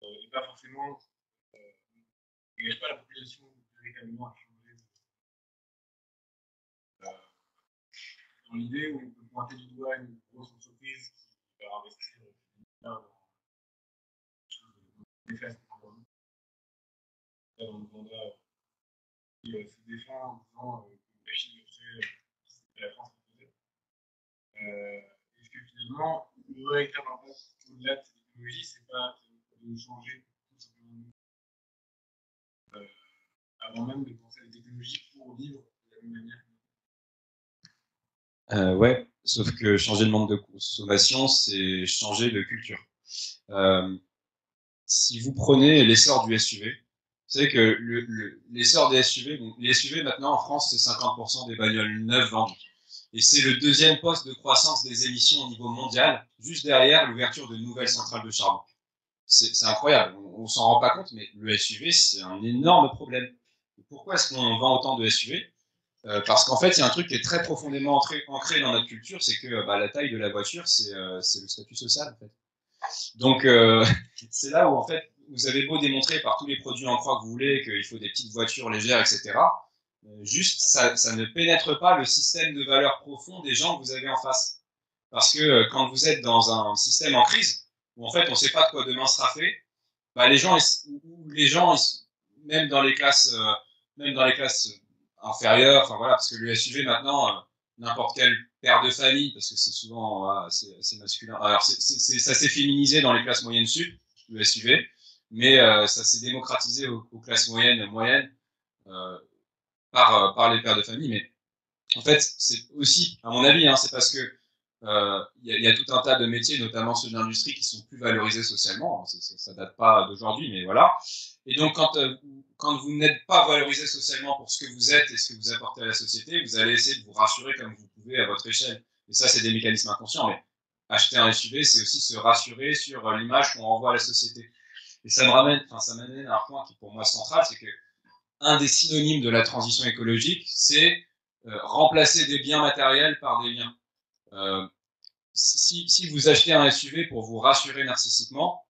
Et pas forcément, ne gâche pas la population véritablement à changer. Dans l'idée où on peut pointer du doigt une grosse entreprise qui va investir dans des fesses pour nous. On nous vendra qui se défend en disant que la Chine le fait, c'est la France qui le faisait. Est-ce que finalement, le véritable impact au-delà de cette technologie, c'est pas de changer tout simplement avant même de penser à des technologies pour vivre de la même manière? Ouais, sauf que changer de mode de consommation, c'est changer de culture. Si vous prenez l'essor du SUV, vous savez que l'essor des SUV, donc les SUV maintenant en France, c'est 50% des bagnoles neuves vendues. Et c'est le deuxième poste de croissance des émissions au niveau mondial, juste derrière l'ouverture de nouvelles centrales de charbon. C'est incroyable, on s'en rend pas compte, mais le SUV, c'est un énorme problème. Et pourquoi est-ce qu'on vend autant de SUV? Parce qu'en fait, il y a un truc qui est très profondément ancré dans notre culture, c'est que la taille de la voiture, c'est le statut social, en fait. Donc, c'est là où, en fait, vous avez beau démontrer par tous les produits en croix que vous voulez qu'il faut des petites voitures légères, etc. Juste, ça ne pénètre pas le système de valeurs profond des gens que vous avez en face. Parce que quand vous êtes dans un système en crise, où en fait, on ne sait pas de quoi demain sera fait, les gens, même dans les classes, inférieures, enfin voilà, parce que le SUV maintenant, n'importe quel père de famille, parce que c'est souvent assez masculin. Alors ça s'est féminisé dans les classes moyennes sup, le SUV, mais ça s'est démocratisé aux classes moyennes par les pères de famille. Mais en fait, c'est aussi, à mon avis, c'est parce que y a tout un tas de métiers, notamment ceux de l'industrie, qui sont plus valorisés socialement. Ça date pas d'aujourd'hui, mais voilà. Et donc, quand vous n'êtes pas valorisé socialement pour ce que vous êtes et ce que vous apportez à la société, vous allez essayer de vous rassurer comme vous pouvez à votre échelle. Et ça, c'est des mécanismes inconscients. Mais acheter un SUV, c'est aussi se rassurer sur l'image qu'on renvoie à la société. Et ça m'amène à un point qui, pour moi, est central, c'est que un des synonymes de la transition écologique, c'est remplacer des biens matériels par des liens. Si vous achetez un SUV pour vous rassurer narcissiquement,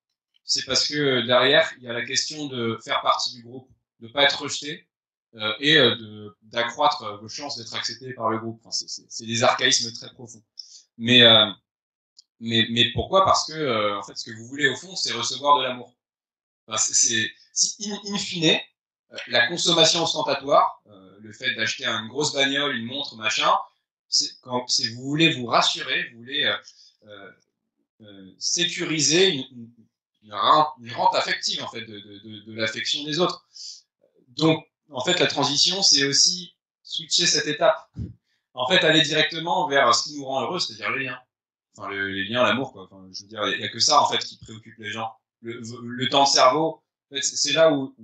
c'est parce que derrière, il y a la question de faire partie du groupe, de ne pas être rejeté et d'accroître vos chances d'être accepté par le groupe. Enfin, c'est des archaïsmes très profonds. Mais pourquoi? Parce que en fait, ce que vous voulez au fond, c'est recevoir de l'amour. Enfin, in fine, la consommation ostentatoire, le fait d'acheter une grosse bagnole, une montre, machin, quand vous voulez vous rassurer, vous voulez sécuriser une rente affective en fait de l'affection des autres. Donc en fait la transition c'est aussi switcher cette étape. En fait aller directement vers ce qui nous rend heureux, c'est-à-dire les liens. Enfin les liens, l'amour quoi. Enfin, je veux dire il y a que ça en fait qui préoccupe les gens. Le temps de cerveau, en fait, c'est là où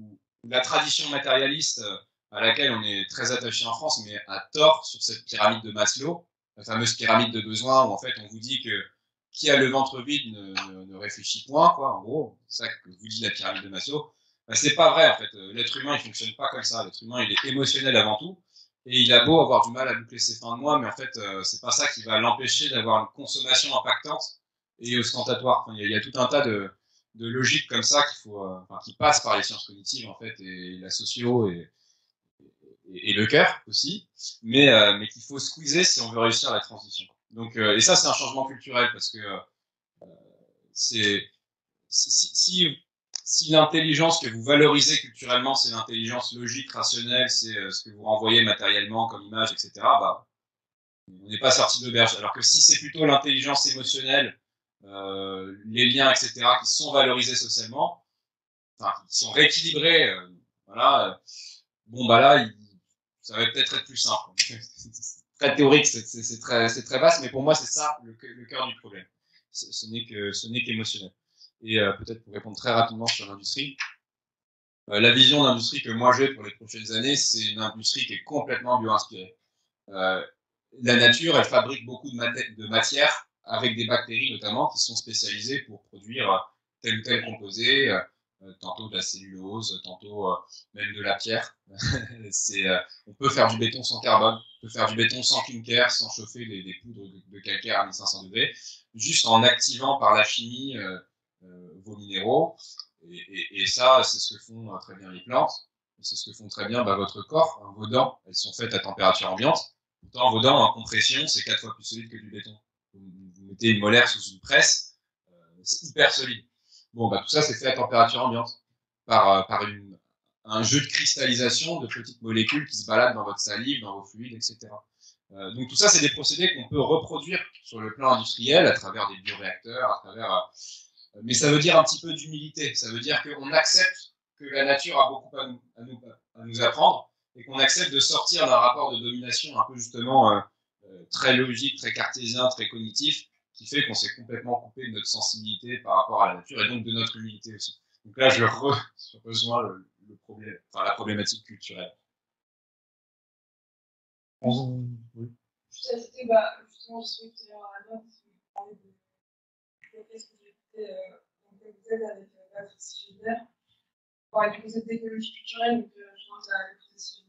la tradition matérialiste à laquelle on est très attaché en France, mais à tort sur cette pyramide de Maslow, la fameuse pyramide de besoins où en fait on vous dit que qui a le ventre vide ne réfléchit point, quoi. En gros, c'est ça que vous dit la pyramide de Maslow. C'est pas vrai en fait. L'être humain il fonctionne pas comme ça. L'être humain il est émotionnel avant tout et il a beau avoir du mal à boucler ses fins de mois, mais en fait c'est pas ça qui va l'empêcher d'avoir une consommation impactante et ostentatoire. Enfin, il y a tout un tas de logiques comme ça qui passent par les sciences cognitives en fait et la socio et le cœur aussi, mais qu'il faut squeezer si on veut réussir la transition. Donc, et ça, c'est un changement culturel parce que si l'intelligence que vous valorisez culturellement, c'est l'intelligence logique, rationnelle, c'est ce que vous renvoyez matériellement comme image, etc., on n'est pas sorti d'auberge. Alors que si c'est plutôt l'intelligence émotionnelle, les liens, etc., qui sont valorisés socialement, enfin, qui sont rééquilibrés, voilà, là, ça va peut-être être plus simple. C'est très théorique, c'est très vaste, mais pour moi, c'est ça le cœur du problème. Ce n'est qu'émotionnel. Et peut-être pour répondre très rapidement sur l'industrie, la vision d'industrie que moi j'ai pour les prochaines années, c'est une industrie qui est complètement bio-inspirée. La nature, elle fabrique beaucoup de matière avec des bactéries notamment qui sont spécialisées pour produire tel ou tel composé, tantôt de la cellulose, tantôt même de la pierre. On peut faire du béton sans carbone, on peut faire du béton sans clinker, sans chauffer des poudres de calcaire à 1500 degrés, juste en activant par la chimie vos minéraux. Et ça, c'est ce que font très bien les plantes, et c'est ce que font très bien votre corps. Vos dents, elles sont faites à température ambiante. Pourtant, vos dents en compression, c'est 4 fois plus solide que du béton. Vous mettez une molaire sous une presse, c'est hyper solide. Bon, tout ça, c'est fait à température ambiante, par un jeu de cristallisation de petites molécules qui se baladent dans votre salive, dans vos fluides, etc. Donc tout ça, c'est des procédés qu'on peut reproduire sur le plan industriel, à travers des bioréacteurs, à travers... mais ça veut dire un petit peu d'humilité. Ça veut dire qu'on accepte que la nature a beaucoup à nous apprendre, et qu'on accepte de sortir d'un rapport de domination un peu justement très logique, très cartésien, très cognitif, qui fait qu'on s'est complètement coupé de notre sensibilité par rapport à la nature et donc de notre humilité aussi. Donc là, je rejoins le problème, enfin, la problématique culturelle. Oui. Juste ajouter, justement, je suis tout à l'heure à la note, vous parlez de qu'est-ce que j'ai écouté dans lequel vous êtes avec Patrice Gilbert. Du concept d'écologie culturelle, donc je pense à l'écouter si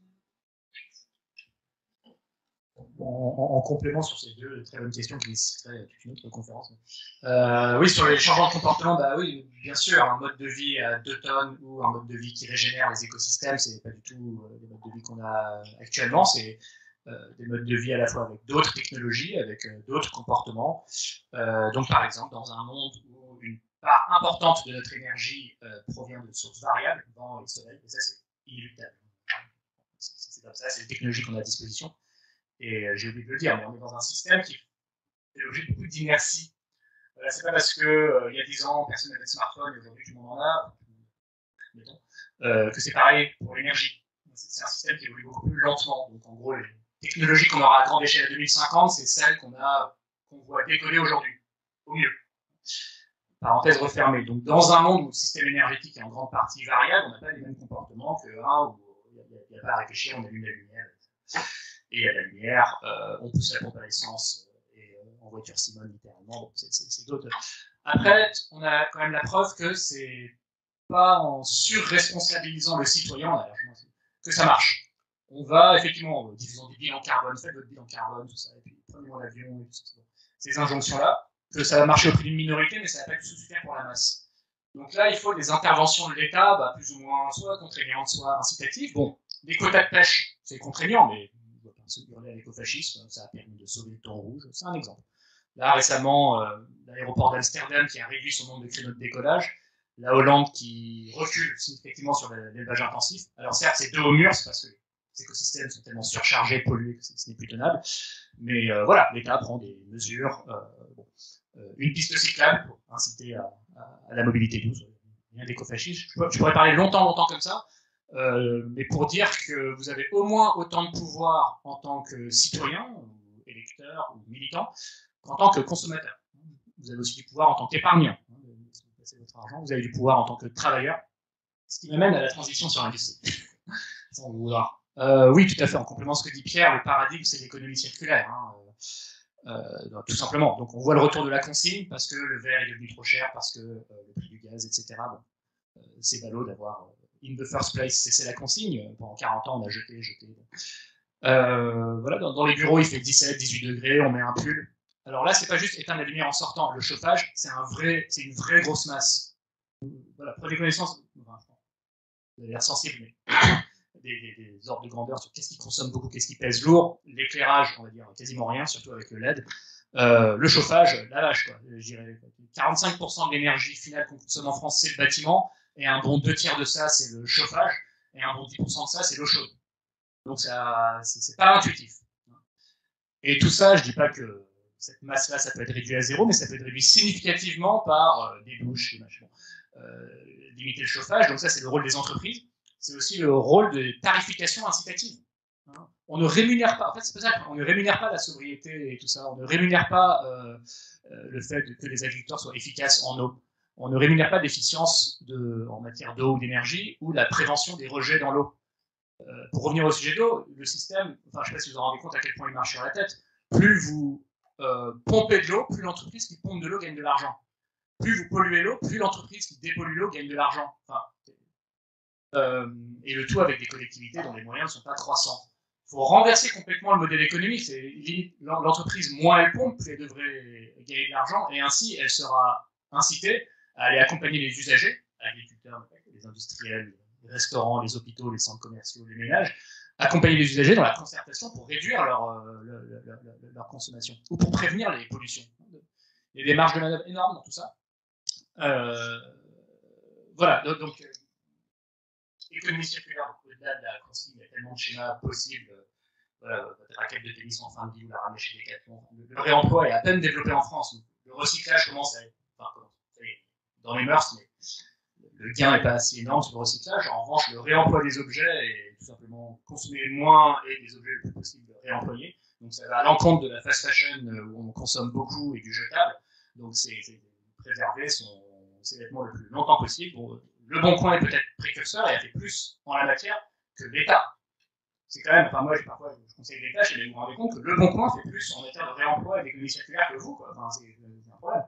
En complément sur ces deux très bonnes questions qui nécessiteraient toute une autre conférence. Oui, sur les changements de comportement, oui, bien sûr, un mode de vie à 2 tonnes ou un mode de vie qui régénère les écosystèmes, c'est pas du tout les modes de vie qu'on a actuellement, c'est des modes de vie à la fois avec d'autres technologies, avec d'autres comportements. Donc, par exemple, dans un monde où une part importante de notre énergie provient de sources variables, vent et soleil, et ça, c'est inéluctable. C'est comme ça, c'est les technologies qu'on a à disposition. Et j'ai oublié de le dire, mais on est dans un système qui fait l'objet de beaucoup d'inertie. C'est pas parce que il y a 10 ans, personne n'avait de smartphone et aujourd'hui tout le monde en a, mettons, que c'est pareil pour l'énergie. C'est un système qui évolue beaucoup plus lentement. Donc en gros, les technologies qu'on aura à grande échelle à 2050, c'est celles qu'on voit décoller aujourd'hui, au mieux. Parenthèse refermée. Donc dans un monde où le système énergétique est en grande partie variable, on n'a pas les mêmes comportements qu'un où il n'y a pas à réfléchir, on allume la lumière. Et à la lumière, on pousse la pompe à essence et en voiture Simone littéralement. Bon, c'est d'autres. Après, on a quand même la preuve que c'est pas en surresponsabilisant le citoyen que ça marche. On va effectivement diffusant des bilans carbone, faites votre bilan carbone, tout ça, et puis prenez-moi l'avion et tout ça. Ces injonctions-là, que ça va marcher au prix d'une minorité, mais ça va pas du tout suffire pour la masse. Donc là, il faut des interventions de l'État, plus ou moins soit contraignantes, soit incitatives. Bon, des quotas de pêche, c'est contraignant, mais se hurler à l'écofascisme, ça a permis de sauver le thon rouge, c'est un exemple. Là, récemment, l'aéroport d'Amsterdam qui a réduit son nombre de créneaux de décollage, la Hollande qui recule significativement sur l'élevage intensif. Alors certes, c'est 2 au mur, c'est parce que les écosystèmes sont tellement surchargés, pollués, que ce n'est plus tenable. Mais voilà, l'État prend des mesures. Une piste cyclable pour inciter à la mobilité douce. Rien d'écofascisme. Je pourrais parler longtemps comme ça. Mais pour dire que vous avez au moins autant de pouvoir en tant que citoyen, ou électeur, ou militant, qu'en tant que consommateur. Vous avez aussi du pouvoir en tant qu'épargnant. Vous passez votre argent, vous avez du pouvoir en tant que travailleur, ce qui m'amène à la transition sur l'industrie. Sans vouloir. Oui, tout à fait. En complément de ce que dit Pierre, le paradigme, c'est l'économie circulaire. Tout simplement. Donc on voit le retour de la consigne parce que le verre est devenu trop cher, parce que le prix du gaz, etc. C'est ballot d'avoir... in the first place, c'est la consigne. Pendant 40 ans, on a jeté. Voilà, dans les bureaux, il fait 17, 18 degrés, on met un pull. Alors là, c'est pas juste éteindre la lumière en sortant. Le chauffage, c'est une vraie grosse masse. Voilà, prenez connaissance. Enfin, vous avez l'air sensible, mais des ordres de grandeur sur qu'est-ce qui consomme beaucoup, qu'est-ce qui pèse lourd. L'éclairage, on va dire quasiment rien, surtout avec le LED. Le chauffage, la vache, quoi. Je dirais 45% de l'énergie finale qu'on consomme en France, c'est le bâtiment. Et un bon 2/3 de ça, c'est le chauffage, et un bon 10% de ça, c'est l'eau chaude. Donc ça, c'est pas intuitif. Et tout ça, je dis pas que cette masse-là, ça peut être réduit à 0, mais ça peut être réduit significativement par des douches, limiter le chauffage. Donc ça, c'est le rôle des entreprises. C'est aussi le rôle de tarification incitative. On ne rémunère pas, en fait, c'est pas ça, on ne rémunère pas la sobriété et tout ça. On ne rémunère pas le fait que les agriculteurs soient efficaces en eau. On ne rémunère pas l'efficience en matière d'eau ou d'énergie ou la prévention des rejets dans l'eau. Pour revenir au sujet d'eau, le système, je ne sais pas si vous vous rendez compte à quel point il marche sur la tête, plus vous pomper de l'eau, plus l'entreprise qui pompe de l'eau gagne de l'argent. Plus vous polluez l'eau, plus l'entreprise qui dépollue l'eau gagne de l'argent. Enfin, et le tout avec des collectivités dont les moyens ne sont pas croissants. Il faut renverser complètement le modèle économique. L'entreprise, moins elle pompe, plus elle devrait gagner de l'argent, et ainsi elle sera incitée à aller accompagner les usagers, agriculteurs, les industriels, les restaurants, les hôpitaux, les centres commerciaux, les ménages, accompagner les usagers dans la concertation pour réduire leur consommation, ou pour prévenir les pollutions. Il y a des marges de manœuvre énormes dans tout ça. Voilà, donc économie circulaire, au-delà de la consigne, il y a tellement de schémas possibles. Voilà, votre raquette de tennis en fin de vie, vous la ramenez chez Decathlon. Le réemploi est à peine développé en France. Le recyclage commence à être, dans les mœurs, mais le gain n'est pas si énorme sur le recyclage. En revanche, le réemploi des objets est tout simplement consommer moins et des objets le plus possible réemployés. Donc ça va à l'encontre de la fast fashion où on consomme beaucoup et du jetable. Donc c'est préserver ses vêtements le plus longtemps possible. Bon, le Bon Coin est peut-être précurseur et a fait plus en la matière que l'État. C'est quand même, enfin moi parfois je conseille l'État, mais vous vous rendez compte que le Bon Coin fait plus en matière de réemploi et d'économie circulaire que vous, quoi. Enfin, c'est un problème.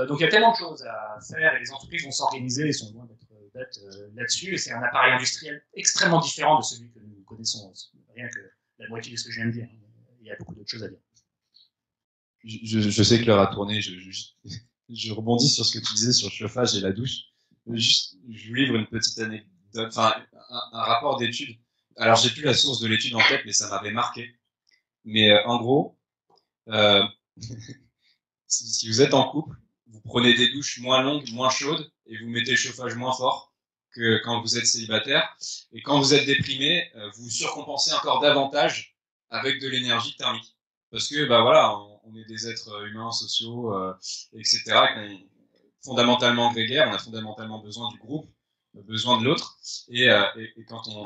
Donc il y a tellement de choses à faire et les entreprises vont s'organiser et sont loin d'être là-dessus. Et c'est un appareil industriel extrêmement différent de celui que nous connaissons. Rien que la moitié de ce que je viens de dire. Il y a beaucoup d'autres choses à dire. Je sais que l'heure a tourné. Je rebondis sur ce que tu disais sur le chauffage et la douche. Juste, je vous livre une petite anecdote, enfin un rapport d'études. Alors j'ai plus la source de l'étude en tête, mais ça m'avait marqué. Mais en gros, si vous êtes en couple, vous prenez des douches moins longues, moins chaudes, et vous mettez le chauffage moins fort que quand vous êtes célibataire. Et quand vous êtes déprimé, vous surcompensez encore davantage avec de l'énergie thermique. Parce que, bah voilà, on est des êtres humains, sociaux, etc., fondamentalement grégaires, on a fondamentalement besoin du groupe, besoin de l'autre. Et quand on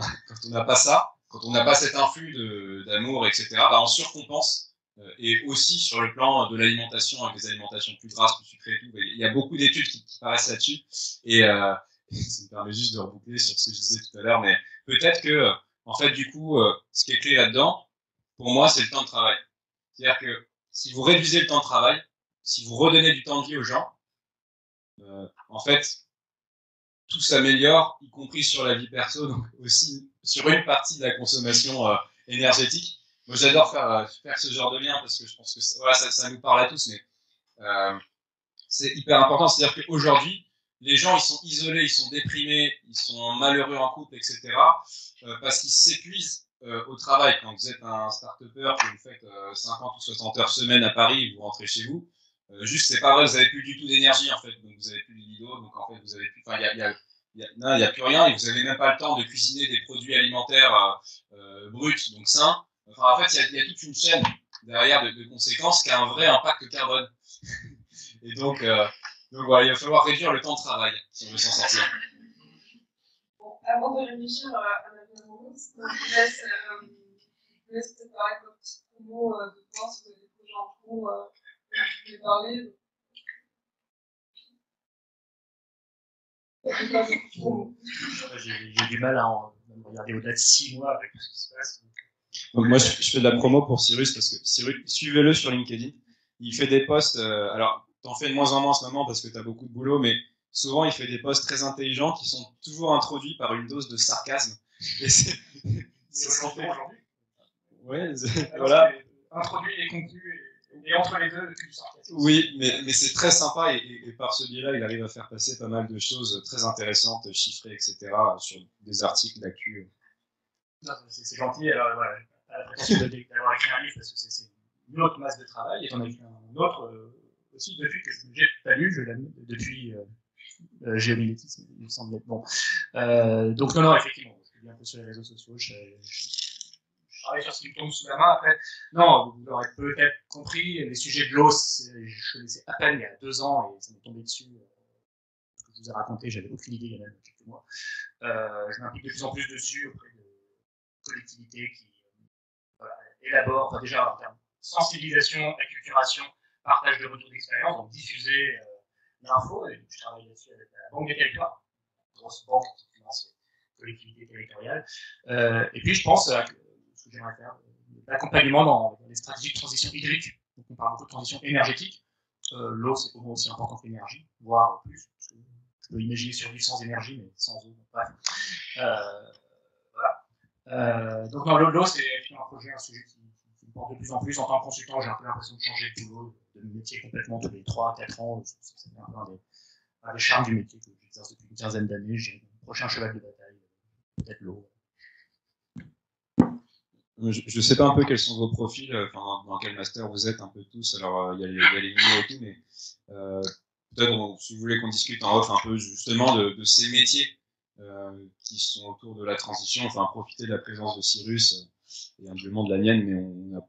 n'a pas ça, quand on n'a pas cet influx d'amour, etc., bah on surcompense. Et aussi sur le plan de l'alimentation, avec des alimentations plus grasses, plus sucrées et tout. Il y a beaucoup d'études qui paraissent là-dessus. Et ça me permet juste de reboucler sur ce que je disais tout à l'heure. Mais peut-être que, en fait, du coup, ce qui est clé là-dedans, pour moi, c'est le temps de travail. C'est-à-dire que si vous réduisez le temps de travail, si vous redonnez du temps de vie aux gens, en fait, tout s'améliore, y compris sur la vie perso, donc aussi sur une partie de la consommation énergétique. Moi, j'adore faire ce genre de lien parce que je pense que voilà, ça nous parle à tous, mais c'est hyper important. C'est-à-dire qu'aujourd'hui, les gens, ils sont isolés, ils sont déprimés, ils sont malheureux en couple, etc. Parce qu'ils s'épuisent au travail. Quand vous êtes un start-upper, que vous faites 50 ou 60 heures semaine à Paris, vous rentrez chez vous, juste, c'est pas vrai, vous avez plus du tout d'énergie, en fait. Donc, vous avez plus de libido, donc en fait, vous avez plus, enfin, il y a plus rien et vous avez même pas le temps de cuisiner des produits alimentaires bruts, donc sains. Enfin, en fait, il y a toute une chaîne derrière de conséquences qui a un vrai impact carbone. Et donc voilà, il va falloir réduire le temps de travail si on veut s'en sortir. Bon, avant de réfléchir à la vie amoureuse, je vous laisse peut-être parler de votre petit promo de voir si vous avez des projets en cours dont vous voulez parler. J'ai du mal à regarder au-delà de 6 mois avec tout ce qui se passe. Donc moi, je fais de la promo pour Cyrus parce que Cyrus, suivez-le sur LinkedIn. Il fait des posts. Alors, t'en fais de moins en moins en ce moment parce que t'as beaucoup de boulot, mais souvent il fait des posts très intelligents qui sont toujours introduits par une dose de sarcasme. Et c'est ce qu'on fait aujourd'hui. Ouais, voilà. Introduit et conclu et entre les deux du sarcasme. Oui, mais c'est très sympa et par ce biais-là, il arrive à faire passer pas mal de choses très intéressantes, chiffrées, etc. sur des articles d'actu. C'est gentil. Alors voilà, à la prétention d'avoir écrit un livre parce que c'est une autre masse de travail et j'en ai écrit un autre aussi depuis que j'ai pas lu, je l'ai depuis géomimétisme, il me semble être bon. Donc non, effectivement, je suis un peu sur les réseaux sociaux, je travaille sur ce qui me tombe sous la main. Après, non, vous l'aurez peut-être compris, les sujets de l'eau, je connaissais à peine il y a 2 ans et ça m'est tombé dessus. Ce que je vous ai raconté, j'avais aucune idée il y a même quelques mois. Je m'implique de plus en plus dessus auprès de collectivités qui élaborent, enfin déjà en termes de sensibilisation, acculturation, partage de retours d'expérience, donc diffuser l'info. Et je travaille là-dessus avec la Banque des Territoires, une grosse banque qui finance les collectivités territoriales. Et puis je pense à ce que j'aimerais faire, l'accompagnement dans les stratégies de transition hydrique Donc on parle beaucoup de transition énergétique. L'eau, c'est pour moi aussi important que l'énergie, voire plus. Parce que je peux imaginer survivre sans énergie, mais sans eau, bref. Voilà. Donc non, l'eau, c'est un projet, un sujet qui me porte de plus en plus. En tant que consultant, j'ai un peu l'impression de changer de boulot, de métier complètement tous les 3-4 ans. Ça fait un peu un des charmes du métier que j'exerce depuis une quinzaine d'années. J'ai un prochain cheval de bataille, peut-être l'eau. Je sais pas un peu quels sont vos profils, dans quel master vous êtes un peu tous. Alors il y a les milieux et tout, mais peut-être si vous voulez qu'on discute en off un peu justement de ces métiers qui sont autour de la transition. Enfin, profiter de la présence de Cyrus et humblement de la mienne, mais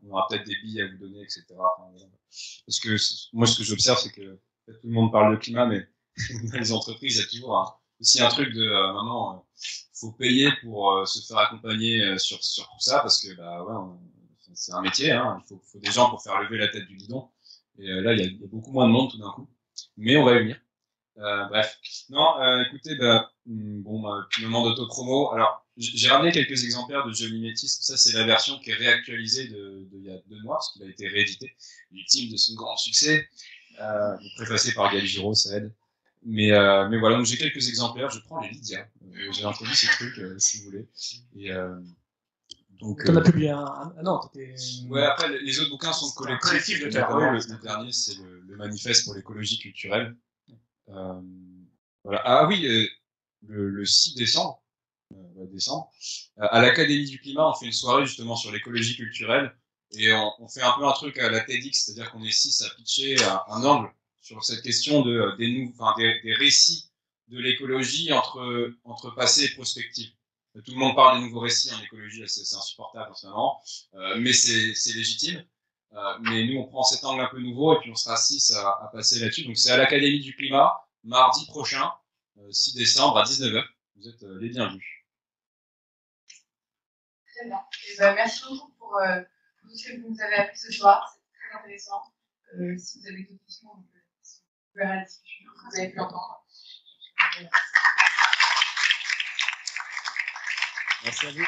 on aura peut-être des billes à vous donner, etc. Enfin, voilà. Parce que moi, ce que j'observe, c'est que tout le monde parle de climat, mais dans les entreprises, il y a toujours aussi un truc de maintenant, faut payer pour se faire accompagner sur tout ça, parce que bah ouais, c'est un métier, hein, il faut des gens pour faire lever la tête du guidon. Et là, il y a beaucoup moins de monde tout d'un coup, mais on va y venir. Bref, non, écoutez, moment d'autopromo. Alors, j'ai ramené quelques exemplaires de Géomimétisme. Ça, c'est la version qui est réactualisée de il y a 2 mois, parce qu'il a été réédité, victime de son grand succès, préfacé par Gali Giraud, ça aide. Mais voilà, donc j'ai quelques exemplaires. Je prends les Lydia. J'ai introduit ces trucs, si vous voulez. Et donc. T'en as publié un. Ah non, t'étais. Ouais, après, les autres bouquins sont collectifs. Notamment, le dernier, c'est le manifeste pour l'écologie culturelle. Voilà. Ah oui, le 6 décembre, à l'Académie du Climat, on fait une soirée justement sur l'écologie culturelle et on fait un peu un truc à la TEDx, c'est-à-dire qu'on est 6 à pitcher un angle sur cette question des récits de l'écologie entre passé et prospective. Tout le monde parle des nouveaux récits en écologie, c'est insupportable en ce moment, mais c'est légitime. Mais nous, on prend cet angle un peu nouveau et puis on sera 6 à passer là-dessus. Donc c'est à l'Académie du Climat, mardi prochain, 6 décembre à 19h. Vous êtes les bienvenus. Très bien. Et ben, merci beaucoup pour tout ce que vous nous avez appris ce soir. C'est très intéressant. Si vous avez d'autres questions, on peut ouvrir à la discussion. Vous avez pu l'entendre. Merci à vous.